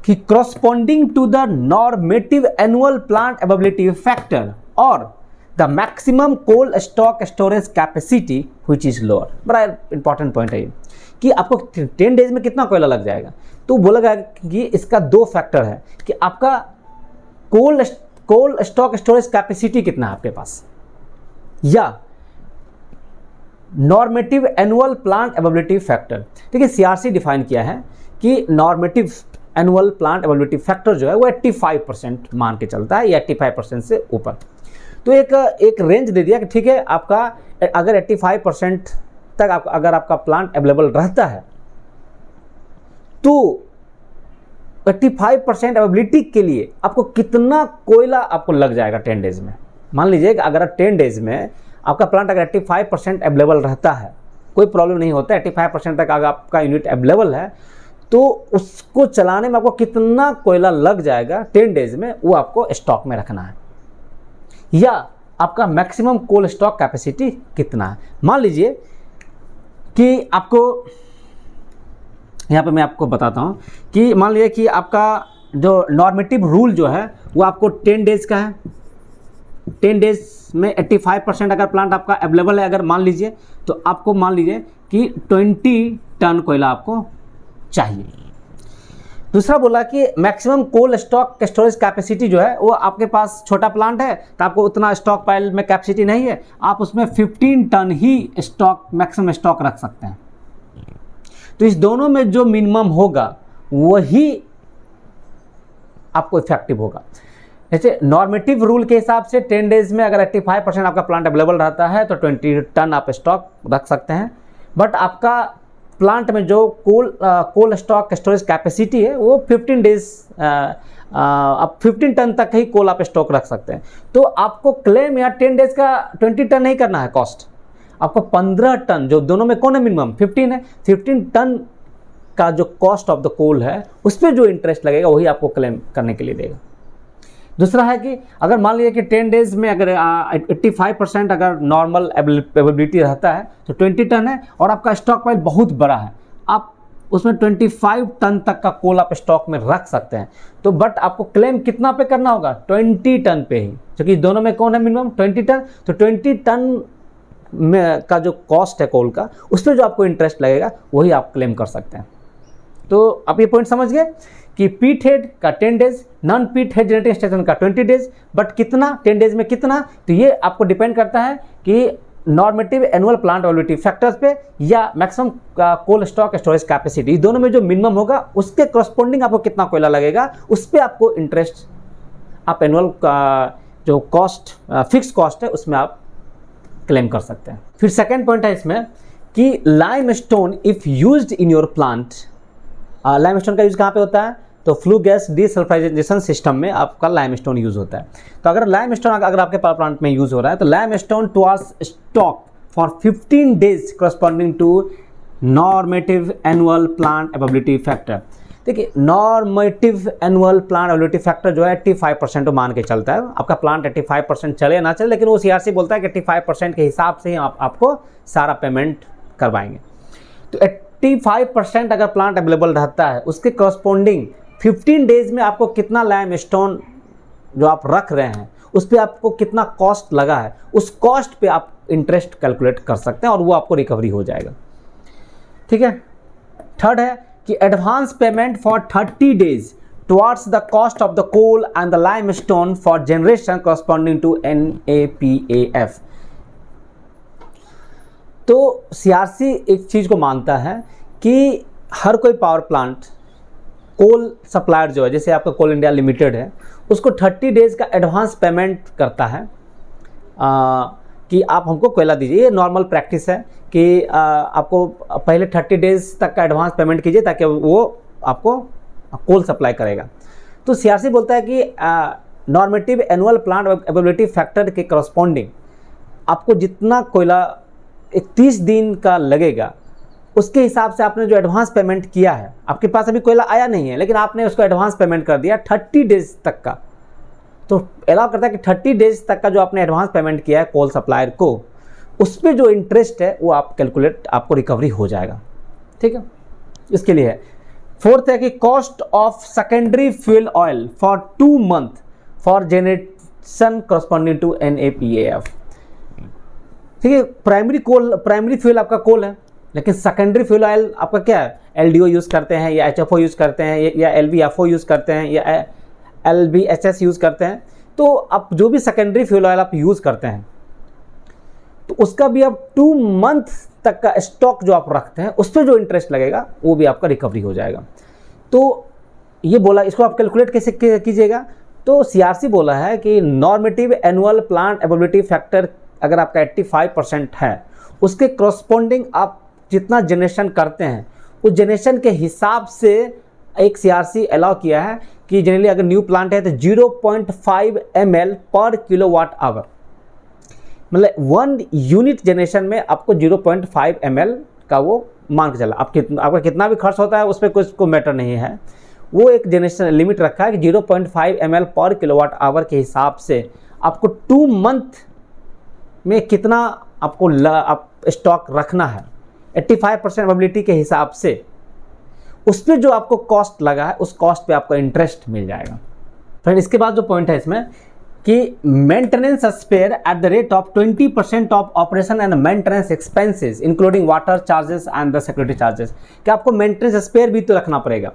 कि corresponding to the normative annual plant availability factor और the maximum coal stock storage capacity which is lower. बड़ा इंपॉर्टेंट पॉइंट है ये कि आपको 10 डेज में कितना कोयला लग जाएगा, तो बोला गया कि इसका 2 फैक्टर है कि आपका कोल स्टॉक स्टोरेज कैपेसिटी कितना है आपके पास, या normative annual plant availability factor. ठीक है, सीआरसी डिफाइन किया है कि normative annual plant availability factor जो है वो 85% मान के चलता है या 85% से ऊपर। तो एक रेंज दे दिया कि ठीक है आपका अगर 85% तक अगर आपका प्लांट अवेलेबल रहता है तो 85% अवेलेबिलिटी के लिए आपको कितना कोयला आपको लग जाएगा 10 डेज में। मान लीजिए कि अगर 10 डेज में आपका प्लांट अगर 85% अवेलेबल रहता है, कोई प्रॉब्लम नहीं होता है, 85% तक अगर आपका यूनिट अवेलेबल है तो उसको चलाने में आपको कितना कोयला लग जाएगा 10 डेज में, वो आपको स्टॉक में रखना है, या आपका मैक्सिमम कोल स्टॉक कैपेसिटी कितना है। मान लीजिए कि आपको यहाँ पे मैं आपको बताता हूँ कि मान लीजिए कि आपका जो नॉर्मेटिव रूल जो है वो आपको 10 डेज का है, 10 डेज में 85% अगर प्लांट आपका अवेलेबल है अगर मान लीजिए, तो आपको मान लीजिए कि 20 टन कोयला आपको चाहिए। दूसरा बोला कि maximum coal stock storage capacity जो है वो आपके पास छोटा प्लांट है तो आपको उतना स्टॉक पाइल में कैपेसिटी नहीं है, आप उसमें 15 टन ही स्टॉक मैक्सिमम स्टॉक रख सकते हैं। तो इस दोनों में जो मिनिमम होगा वही आपको इफेक्टिव होगा। जैसे नॉर्मेटिव रूल के हिसाब से 10 डेज में अगर 85% आपका प्लांट अवेलेबल रहता है तो 20 टन आप स्टॉक रख सकते हैं, बट आपका प्लांट में जो कोल स्टॉक स्टोरेज कैपेसिटी है वो 15 डेज आप 15 टन तक ही कोल आप स्टॉक रख सकते हैं। तो आपको क्लेम या 10 डेज का 20 टन नहीं करना है कॉस्ट, आपको 15 टन, जो दोनों में कौन है मिनिमम 15 है, 15 टन का जो कॉस्ट ऑफ द कोल है उस पर जो इंटरेस्ट लगेगा वही आपको क्लेम करने के लिए देगा। दूसरा है कि अगर मान लीजिए कि 10 डेज में अगर 85% अगर नॉर्मल अवेलेबिलिटी रहता है तो 20 टन है और आपका स्टॉक पाइल बहुत बड़ा है, आप उसमें 25 टन तक का कोल आप स्टॉक में रख सकते हैं। तो बट आपको क्लेम कितना पे करना होगा, 20 टन पे ही, क्योंकि दोनों में कौन है मिनिमम 20 टन। तो 20 टन में का जो कॉस्ट है कोल का उस पर जो आपको इंटरेस्ट लगेगा वही आप क्लेम कर सकते हैं। तो आप ये पॉइंट समझ गए कि पीट हेड का 10 डेज, नॉन पीट हेड जनरेटिंग स्टेशन का 20 डेज, बट कितना 10 डेज में कितना, तो ये आपको डिपेंड करता है कि normative annual plant availability factors पे या maximum coal stock storage capacity, दोनों में जो मिनिमम होगा उसके करस्पॉन्डिंग आपको कितना कोयला लगेगा उस पर आपको इंटरेस्ट आप एनुअल का जो कॉस्ट फिक्स कॉस्ट है उसमें आप क्लेम कर सकते हैं। फिर सेकेंड पॉइंट है इसमें कि limestone if used in your plant, limestone का यूज कहाँ पे होता है, तो फ्लू गैस डीसल्फराइजेशन सिस्टम में आपका लाइमस्टोन यूज होता है। तो अगर लाइमस्टोन अगर आपके पावर प्लांट में यूज हो रहा है तो limestone towards stock for 15 days corresponding to normative annual plant availability factor. देखिए normative annual plant availability factor जो है 85% मान के चलता है। आपका प्लांट 85% चले या ना चले, लेकिन वो सीआरसी बोलता है कि 85% के हिसाब से ही आपको सारा पेमेंट करवाएंगे। तो 85% अगर प्लांट अवेलेबल रहता है उसके करस्पॉन्डिंग 15 डेज में आपको कितना लाइमस्टोन जो आप रख रहे हैं उस पर आपको कितना कॉस्ट लगा है, उस कॉस्ट पे आप इंटरेस्ट कैलकुलेट कर सकते हैं और वो आपको रिकवरी हो जाएगा। ठीक है। थर्ड है कि advance payment for 30 days towards the cost of the coal and the limestone for generation corresponding to NAPAF। तो सीआरसी एक चीज़ को मानता है कि हर कोई पावर प्लांट कोल सप्लायर जो है, जैसे आपका कोल इंडिया लिमिटेड है, उसको 30 डेज़ का एडवांस पेमेंट करता है कि आप हमको कोयला दीजिए। ये नॉर्मल प्रैक्टिस है कि आपको पहले 30 डेज़ तक का एडवांस पेमेंट कीजिए ताकि वो आपको कोल सप्लाई करेगा। तो सीआरसी बोलता है कि normative annual plant availability factor के करस्पॉन्डिंग आपको जितना कोयला 31 दिन का लगेगा उसके हिसाब से आपने जो एडवांस पेमेंट किया है, आपके पास अभी कोयला आया नहीं है लेकिन आपने उसको एडवांस पेमेंट कर दिया 30 डेज़ तक का, तो अलाउ करता है कि 30 डेज़ तक का जो आपने एडवांस पेमेंट किया है कोल सप्लायर को, उस पर जो इंटरेस्ट है वो आप कैलकुलेट, आपको रिकवरी हो जाएगा। ठीक है, इसके लिए है। फोर्थ है कि cost of secondary fuel oil for 2 month for generation corresponding to NAPAF। ठीक है, प्राइमरी फ्यूल आपका कोल है, लेकिन सेकेंडरी फ्यूल ऑयल आपका क्या है, LDO यूज़ करते हैं या HFO यूज़ करते हैं या LVFO यूज़ करते हैं या LBHS यूज़ करते हैं। तो आप जो भी सेकेंडरी फ्यूल ऑयल आप यूज़ करते हैं तो उसका भी आप 2 मंथ तक का स्टॉक जो आप रखते हैं उस पर जो इंटरेस्ट लगेगा वो भी आपका रिकवरी हो जाएगा। तो ये बोला, इसको आप कैलकुलेट कैसे कीजिएगा, तो सीआरसी बोला है कि normative annual plant availability factor अगर आपका 85% है, उसके करस्पॉन्डिंग आप जितना जनरेशन करते हैं उस जनरेशन के हिसाब से एक सीआरसी अलाउ किया है कि जनरली अगर न्यू प्लांट है तो 0.5 ml पर किलोवाट आवर, मतलब 1 यूनिट जनरेशन में आपको 0.5 ml का वो मान के चला। आपका कितना भी खर्च होता है उस पर कुछ को मैटर नहीं है, वो एक जनरेशन लिमिट रखा है कि 0.5 ml पर किलोवाट आवर के हिसाब से आपको 2 मंथ में कितना आपको आप स्टॉक रखना है 85% अवेलेबिलिटी के हिसाब से, उस पर जो आपको कॉस्ट लगा है उस कॉस्ट पे आपको इंटरेस्ट मिल जाएगा। फ्रेंड, इसके बाद जो पॉइंट है इसमें कि maintenance spare at the rate of 20% of operation and maintenance expenses including water charges and the security charges, कि आपको मेंटेनेंस स्पेयर भी तो रखना पड़ेगा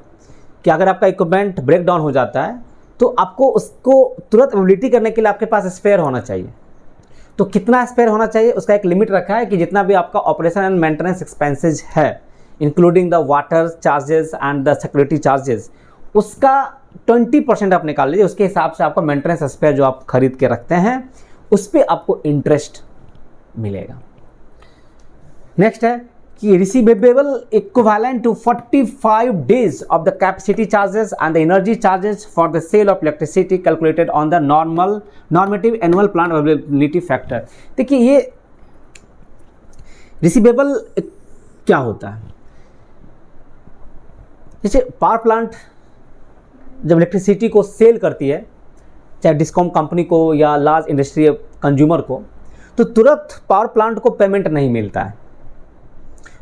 कि अगर आपका इक्विपमेंट ब्रेक डाउन हो जाता है तो आपको उसको तुरंत अवेलेबिलिटी करने के लिए आपके पास स्पेयर होना चाहिए। तो कितना स्पेयर होना चाहिए उसका एक लिमिट रखा है कि जितना भी आपका ऑपरेशन एंड मेंटेनेंस एक्सपेंसेज है including the water charges and the security charges, उसका 20% आप निकाल लीजिए। उसके हिसाब से आपको मेंटेनेंस स्पेयर जो आप खरीद के रखते हैं उस पर आपको इंटरेस्ट मिलेगा। नेक्स्ट है कि receivable equivalent to 45 days of the capacity charges and the energy charges for the sale of electricity calculated on the normative annual plant availability factor. देखिए, ये रिसीवेबल क्या होता है, जैसे पावर प्लांट जब इलेक्ट्रिसिटी को सेल करती है, चाहे डिस्कॉम कंपनी को या लार्ज इंडस्ट्री कंज्यूमर को, तो तुरंत पावर प्लांट को पेमेंट नहीं मिलता है।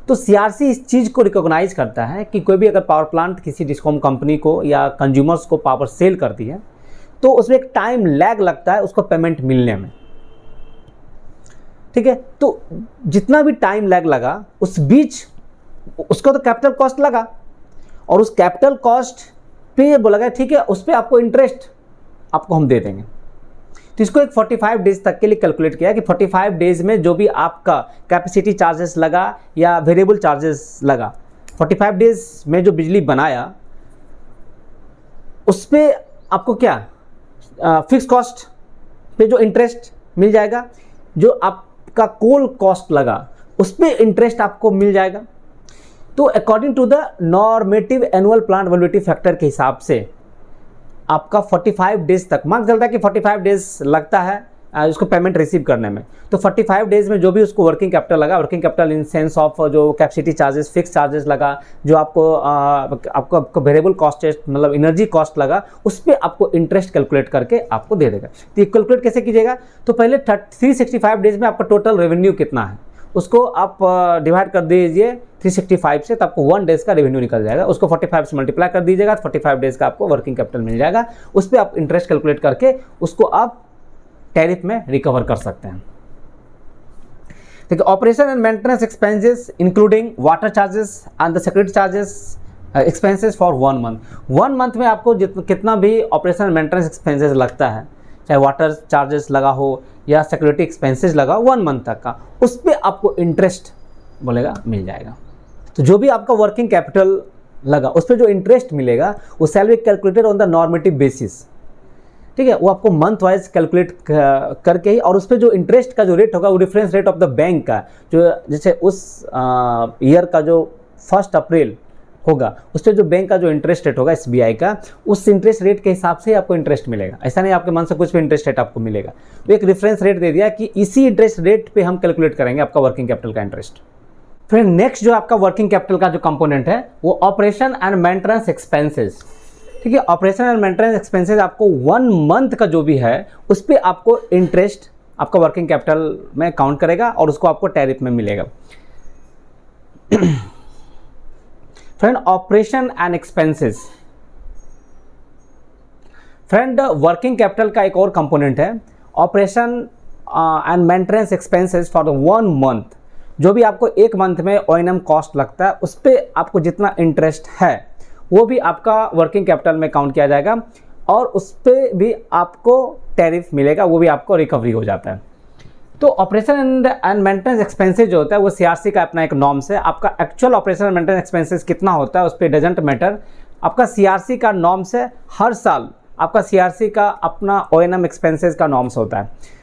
तो सीआरसी इस चीज़ को रिकॉग्नाइज करता है कि कोई भी अगर पावर प्लांट किसी डिस्कॉम कंपनी को या कंज्यूमर्स को पावर सेल करती है तो उसमें एक टाइम लैग लगता है उसको पेमेंट मिलने में। ठीक है, तो जितना भी टाइम लैग लगा उस बीच उसका तो कैपिटल कॉस्ट लगा और उस कैपिटल कॉस्ट पे ये बोला गया ठीक है उस पर आपको इंटरेस्ट आपको हम दे देंगे। तो इसको एक 45 डेज तक के लिए कैलकुलेट किया कि 45 डेज में जो भी आपका कैपेसिटी चार्जेस लगा या वेरिएबल चार्जेस लगा, 45 डेज में जो बिजली बनाया उस पर आपको क्या फिक्स कॉस्ट पे जो इंटरेस्ट मिल जाएगा, जो आपका कोल कॉस्ट लगा उस पर इंटरेस्ट आपको मिल जाएगा। तो according to the normative annual plant availability factor के हिसाब से आपका 45 डेज तक मान चलता है कि 45 डेज लगता है उसको पेमेंट रिसीव करने में। तो 45 डेज में जो भी उसको वर्किंग कैपिटल लगा, working capital in sense of जो कैपेसिटी चार्जेस, फिक्स चार्जेस लगा, जो आपको वेरिएबल कॉस्ट मतलब एनर्जी कॉस्ट लगा, उस पर आपको इंटरेस्ट कैलकुलेट करके आपको दे देगा। तो ये कैलकुलेट कैसे कीजिएगा, तो पहले 365 डेज में आपका टोटल रेवेन्यू कितना है उसको आप डिवाइड कर दीजिए 365 से, तो आपको 1 डेज का रेवेन्यू निकल जाएगा। उसको 45 से मल्टीप्लाई कर दीजिएगा तो 45 डेज का आपको वर्किंग कैपिटल मिल जाएगा। उस पर आप इंटरेस्ट कैलकुलेट करके उसको आप टैरिफ में रिकवर कर सकते हैं। देखिए, operation and maintenance expenses including water charges and the security charges expenses for 1 month. 1 month में आपको कितना भी ऑपरेशन एंड मेंटेनेंस एक्सपेंसेस लगता है, चाहे वाटर चार्जेस लगा हो या सिक्योरिटी एक्सपेंसेस लगा 1 मंथ तक का, उस पर आपको इंटरेस्ट बोलेगा मिल जाएगा। तो जो भी आपका वर्किंग कैपिटल लगा उस पर जो इंटरेस्ट मिलेगा वो salary calculated on the normative basis, ठीक है। वो आपको मंथ वाइज कैलकुलेट करके ही, और उस पर जो इंटरेस्ट का जो रेट होगा वो difference rate of the bank का, जो जैसे उस ईयर का जो 1 अप्रैल होगा उस पर जो बैंक का जो इंटरेस्ट रेट होगा SBI का, उस इंटरेस्ट रेट के हिसाब से ही आपको इंटरेस्ट मिलेगा। ऐसा नहीं आपके मन से कुछ भी इंटरेस्ट रेट आपको मिलेगा। तो एक रेफरेंस रेट दे दिया कि इसी इंटरेस्ट रेट पे हम कैलकुलेट करेंगे आपका वर्किंग कैपिटल का इंटरेस्ट। फिर नेक्स्ट जो आपका वर्किंग कैपिटल का जो कंपोनेंट है वो ऑपरेशन एंड मेंटेनेंस एक्सपेंसेस, ठीक है। ऑपरेशन एंड मेंटेनेंस एक्सपेंसेस आपको 1 मंथ का जो भी है उस पर आपको इंटरेस्ट आपका वर्किंग कैपिटल में काउंट करेगा और उसको आपको टैरिफ में मिलेगा। Friend, operation and expenses, friend working capital का एक और कंपोनेंट है operation and maintenance expenses for the 1 month. जो भी आपको 1 मंथ में O&M कॉस्ट लगता है उस पर आपको जितना इंटरेस्ट है वो भी आपका वर्किंग कैपिटल में काउंट किया जाएगा और उस पर भी आपको टैरिफ मिलेगा, वो भी आपको रिकवरी हो जाता है। तो ऑपरेशन एंड मेंटेनेंस एक्सपेंसेस जो होता है वो CRC का अपना एक नॉर्म्स है। आपका actual operation and maintenance expenses कितना होता है उस पर डजेंट मैटर, आपका CRC का नॉर्म्स है। हर साल आपका CRC का अपना O&M एक्सपेंसेस का नॉर्म्स होता है।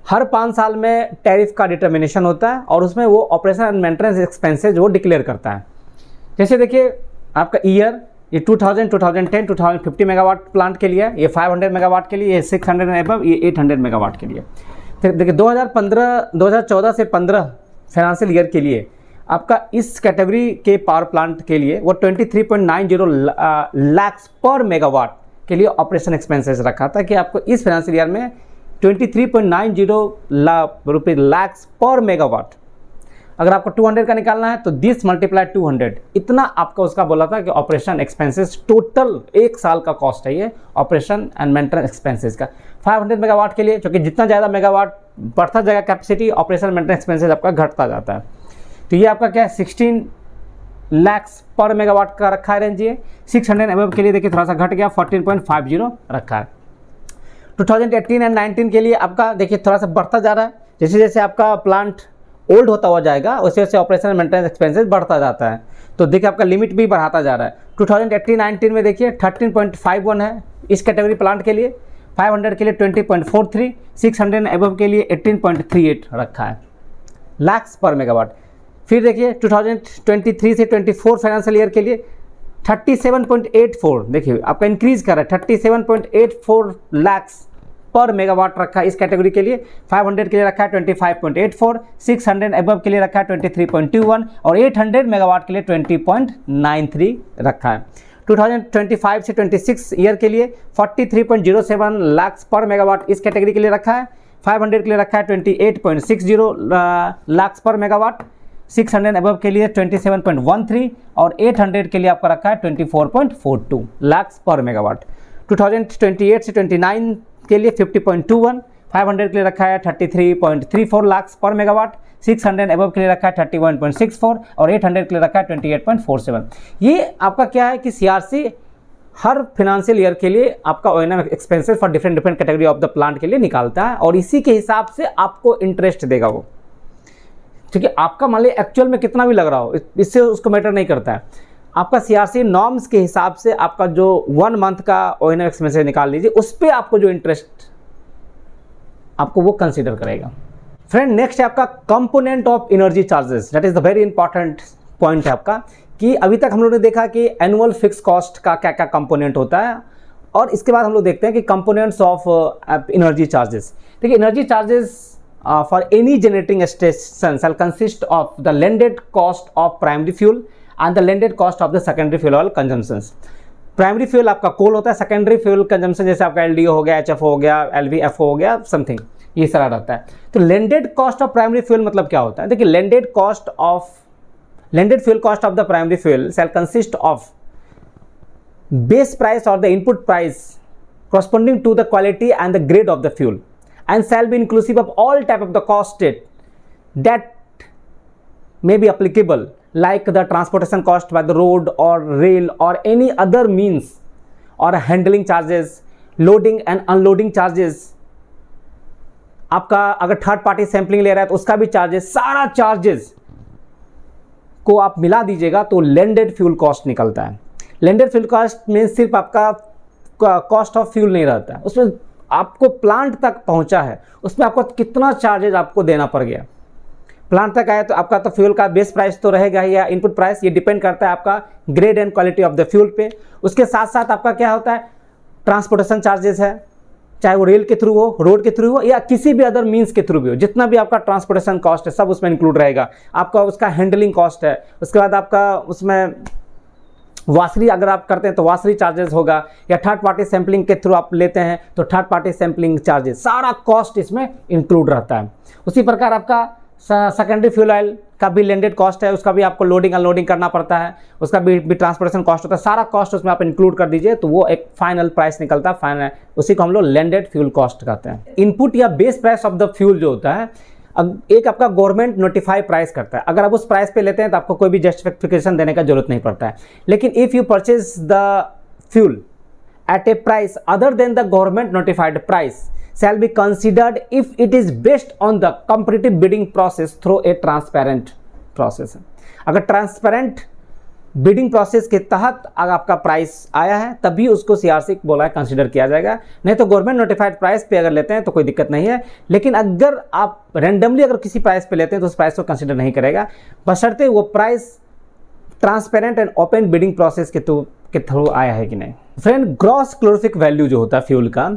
हर 5 साल में टैरिफ का डिटर्मिनेशन होता है और उसमें वो ऑपरेशन एंड मेंटेनेंस एक्सपेंसेस वो डिक्लेयर करता है। जैसे देखिए आपका ईयर ये 2000, 2010, 2050 मेगावाट प्लांट के लिए, ये 500 मेगावाट के लिए, ये 600 एबव, ये 800 मेगावाट के लिए। फिर देखिए 2014 से 15 फाइनेंशियल ईयर के लिए आपका इस कैटेगरी के पावर प्लांट के लिए वो 23.90 लाख पर मेगावाट के लिए ऑपरेशन एक्सपेंसेस रखा था कि आपको इस फाइनेंशियल ईयर में 23.90 लाख पर मेगावाट। अगर आपको 200 का निकालना है तो दिस मल्टीप्लाई 200, इतना आपका उसका बोला था कि ऑपरेशन एक्सपेंसेस टोटल 1 साल का कॉस्ट है ये ऑपरेशन एंड मेंटेनेंस एक्सपेंसेस का। 500 मेगावाट के लिए, क्योंकि जितना ज़्यादा मेगावाट बढ़ता जाएगा कैपेसिटी, ऑपरेशन मेंटेनेंस एक्सपेंसेस आपका घटता जाता है। तो ये आपका क्या है 16 लाख पर मेगावाट का रखा है रेंज। ये 600 एबव के लिए देखिए थोड़ा सा घट गया, 14.50 रखा है। 2018 एंड 19 के लिए आपका देखिए थोड़ा सा बढ़ता जा रहा है। जैसे जैसे आपका प्लांट ओल्ड होता हुआ जाएगा वैसे वैसे ऑपरेशन मेंटेनेंस एक्सपेंसेस बढ़ता जाता है। तो देखिए आपका लिमिट भी बढ़ाता जा रहा है। 2018-19 में देखिए 13.51 है इस कैटेगरी प्लांट के लिए, 500 के लिए 20.43, 600 एबव के लिए 18.38 रखा है लाख्स पर मेगावाट। फिर देखिए 2023 से 24 फाइनेंशियल ईयर के लिए 37.84, देखिए आपका इंक्रीज कर रहा है, 37.84 लाख्स पर मेगावाट रखा है इस कैटेगरी के लिए। 500 के लिए रखा है 25.84, 600 एबव के लिए रखा है 23.21 और 800 मेगावाट के लिए 20.93 रखा है। 2025 से 26 ईयर के लिए 43.07 लाख पर मेगावाट इस कैटेगरी के लिए रखा है। 500 के लिए रखा है 28.60 लाख पर मेगावाट, 600 एबव के लिए 27.13 और 800 के लिए आपका रखा है 24.42 लाख पर मेगावाट। 2028 से 29 के लिए 50.21, 500 के लिए रखा है 33.34 लाख पर मेगावाट, 600 एबव के लिए रखा है 31.64 और 800 के लिए रखा है 28.47। ये आपका क्या है कि CRC हर फाइनेंशियल ईयर के लिए आपका O&M expenses for different category of the plant के लिए निकालता है और इसी के हिसाब से आपको इंटरेस्ट देगा वो, क्योंकि आपका मान लीजिए एक्चुअल में कितना भी लग रहा हो इससे उसको मैटर नहीं करता है। आपका CRC नॉर्म्स के हिसाब से आपका जो 1 मंथ का O&M एक्सपेंसेस निकाल लीजिए, उस पर आपको जो इंटरेस्ट आपको वो कंसीडर करेगा। फ्रेंड नेक्स्ट है आपका component of energy charges, that is the very important point है आपका कि अभी तक हम लोग ने देखा कि एनुअल फिक्स कॉस्ट का क्या क्या कंपोनेंट होता है और इसके बाद हम लोग देखते हैं कि कंपोनेंट्स ऑफ एनर्जी चार्जेस। देखिए energy charges for any generating station shell consist of the landed cost of primary fuel and the landed cost of the secondary fuel oil consumptions. Primary fuel आपका कोल होता है, secondary fuel consumption जैसे आपका LDO हो गया, HF हो गया, LVF हो गया, समथिंग ये सारा रहता है। तो landed cost of primary fuel मतलब क्या होता है? देखिए landed fuel cost of the primary fuel shall consist of base price और the input price corresponding to the quality and the grade of the fuel and shall be inclusive of all type of the cost that may be applicable like the transportation cost by the road or rail or any other means or handling charges, loading and unloading charges, आपका अगर third party sampling ले रहा है तो उसका भी charges, सारा charges को आप मिला दीजिएगा तो लैंडेड फ्यूल कॉस्ट निकलता है। लैंडेड फ्यूल कॉस्ट में सिर्फ आपका कॉस्ट ऑफ फ्यूल नहीं रहता है, उसमें आपको प्लांट तक पहुंचा है उसमें आपको कितना चार्जेज आपको देना पड़ गया। प्लांट तक आया तो आपका तो फ्यूल का बेस प्राइस तो रहेगा ही या इनपुट प्राइस, ये डिपेंड करता है आपका grade and quality of the fuel पे। उसके साथ साथ आपका क्या होता है, ट्रांसपोर्टेशन चार्जेस है, चाहे वो रेल के थ्रू हो, रोड के थ्रू हो या किसी भी अदर मीन्स के थ्रू भी हो, जितना भी आपका ट्रांसपोर्टेशन कॉस्ट है सब उसमें इंक्लूड रहेगा। आपका उसका हैंडलिंग कॉस्ट है, उसके बाद आपका उसमें वासरी अगर आप करते हैं तो वासरी चार्जेस होगा, या थर्ड पार्टी सैम्पलिंग के थ्रू आप लेते हैं तो थर्ड पार्टी सैम्पलिंग चार्जेस, सारा कॉस्ट इसमें इंक्लूड रहता है। उसी प्रकार आपका सेकेंडरी फ्यूल ऑयल का भी लैंडेड कॉस्ट है, उसका भी आपको लोडिंग अनलोडिंग करना पड़ता है, उसका भी ट्रांसपोर्टेशन कॉस्ट होता है, सारा कॉस्ट उसमें आप इंक्लूड कर दीजिए तो वो एक फाइनल प्राइस निकलता है, फाइनल उसी को हम लोग लैंडेड फ्यूल कॉस्ट कहते हैं। इनपुट या base price of the fuel जो होता है एक आपका गवर्नमेंट नोटिफाई प्राइस करता है, अगर आप उस प्राइस पे लेते हैं तो आपको कोई भी जस्टिफिकेशन देने का जरूरत नहीं पड़ता है। लेकिन if you purchase the fuel at a price other than the government notified price shall be considered if it is based on the competitive bidding process through a transparent process। अगर transparent bidding process के तहत अगर आपका price आया है तभी उसको CRC बोला है कंसीडर किया जाएगा, नहीं तो गवर्नमेंट नोटिफाइड प्राइस पे अगर लेते हैं तो कोई दिक्कत नहीं है। लेकिन अगर आप रैंडमली अगर किसी प्राइस पे लेते हैं तो उस प्राइस को कंसीडर नहीं करेगा, बशर्ते वो price transparent and open bidding process के थ्रू आया है कि नहीं। फ्रेंड, ग्रॉस कैलोरीफिक वैल्यू जो होता है फ्यूल का,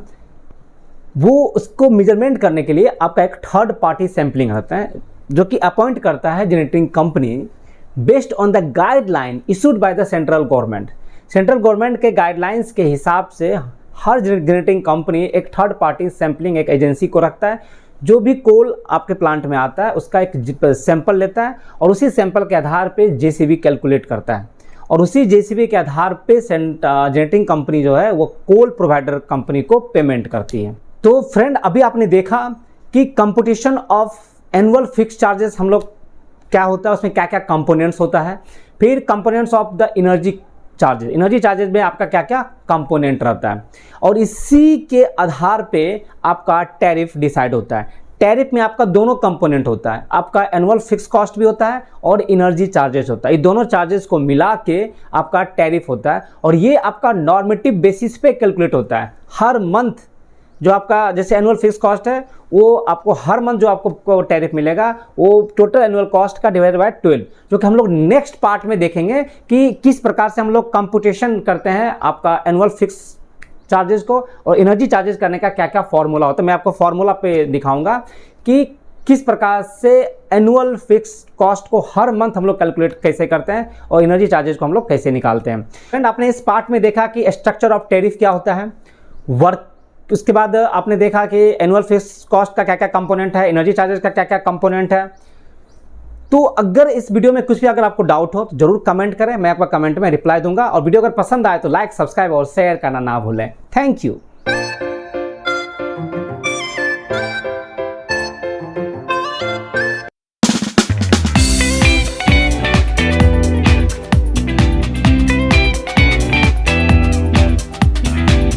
वो उसको मेजरमेंट करने के लिए आपका एक थर्ड पार्टी सैम्पलिंग रहता है जो कि अपॉइंट करता है generating company based on the guideline issued by the central government. Central government के गाइडलाइंस के हिसाब से हर जनरेटिंग कंपनी एक थर्ड पार्टी सैम्पलिंग एक एजेंसी को रखता है, जो भी कोल आपके प्लांट में आता है उसका एक सैंपल लेता है और उसी सैंपल के आधार पे जेसीबी कैलकुलेट करता है और उसी जेसीबी के आधार पे जनरेटिंग कंपनी जो है वो कोल प्रोवाइडर कंपनी को पेमेंट करती है। तो फ्रेंड, अभी आपने देखा कि competition of annual fix charges हम लोग क्या होता है, उसमें क्या क्या कंपोनेंट्स होता है, फिर components of the energy charges, energy charges में आपका क्या क्या कंपोनेंट रहता है और इसी के आधार पे आपका टैरिफ डिसाइड होता है। टैरिफ में आपका दोनों कंपोनेंट होता है, आपका एनुअल फिक्स कॉस्ट भी होता है और एनर्जी चार्जेस होता है। ये दोनों चार्जेस को मिला के आपका टैरिफ होता है और ये आपका नॉर्मेटिव बेसिस पे कैलकुलेट होता है। हर मंथ जो आपका जैसे एनुअल फिक्स कॉस्ट है वो आपको हर मंथ जो आपको टैरिफ मिलेगा वो टोटल एनुअल कॉस्ट का डिवाइड बाय 12, जो कि हम लोग नेक्स्ट पार्ट में देखेंगे कि किस प्रकार से हम लोग कंप्यूटेशन करते हैं आपका एनुअल फिक्स चार्जेस को और एनर्जी चार्जेस करने का क्या क्या फॉर्मूला होता है। मैं आपको फॉर्मूला पे दिखाऊंगा कि किस प्रकार से एनुअल फिक्स कॉस्ट को हर मंथ हम लोग कैलकुलेट कैसे करते हैं और एनर्जी चार्जेस को हम लोग कैसे निकालते हैं। फ्रेंड, आपने इस पार्ट में देखा कि स्ट्रक्चर ऑफ टैरिफ क्या होता है, वर्क, उसके बाद आपने देखा कि एनुअल फिक्स कॉस्ट का क्या क्या कंपोनेंट है, एनर्जी चार्जेस का क्या क्या कंपोनेंट है। तो अगर इस वीडियो में कुछ भी अगर आपको डाउट हो तो जरूर कमेंट करें, मैं आपका कमेंट में रिप्लाई दूंगा और वीडियो अगर पसंद आए तो लाइक, सब्सक्राइब और शेयर करना ना भूलें। Thank you.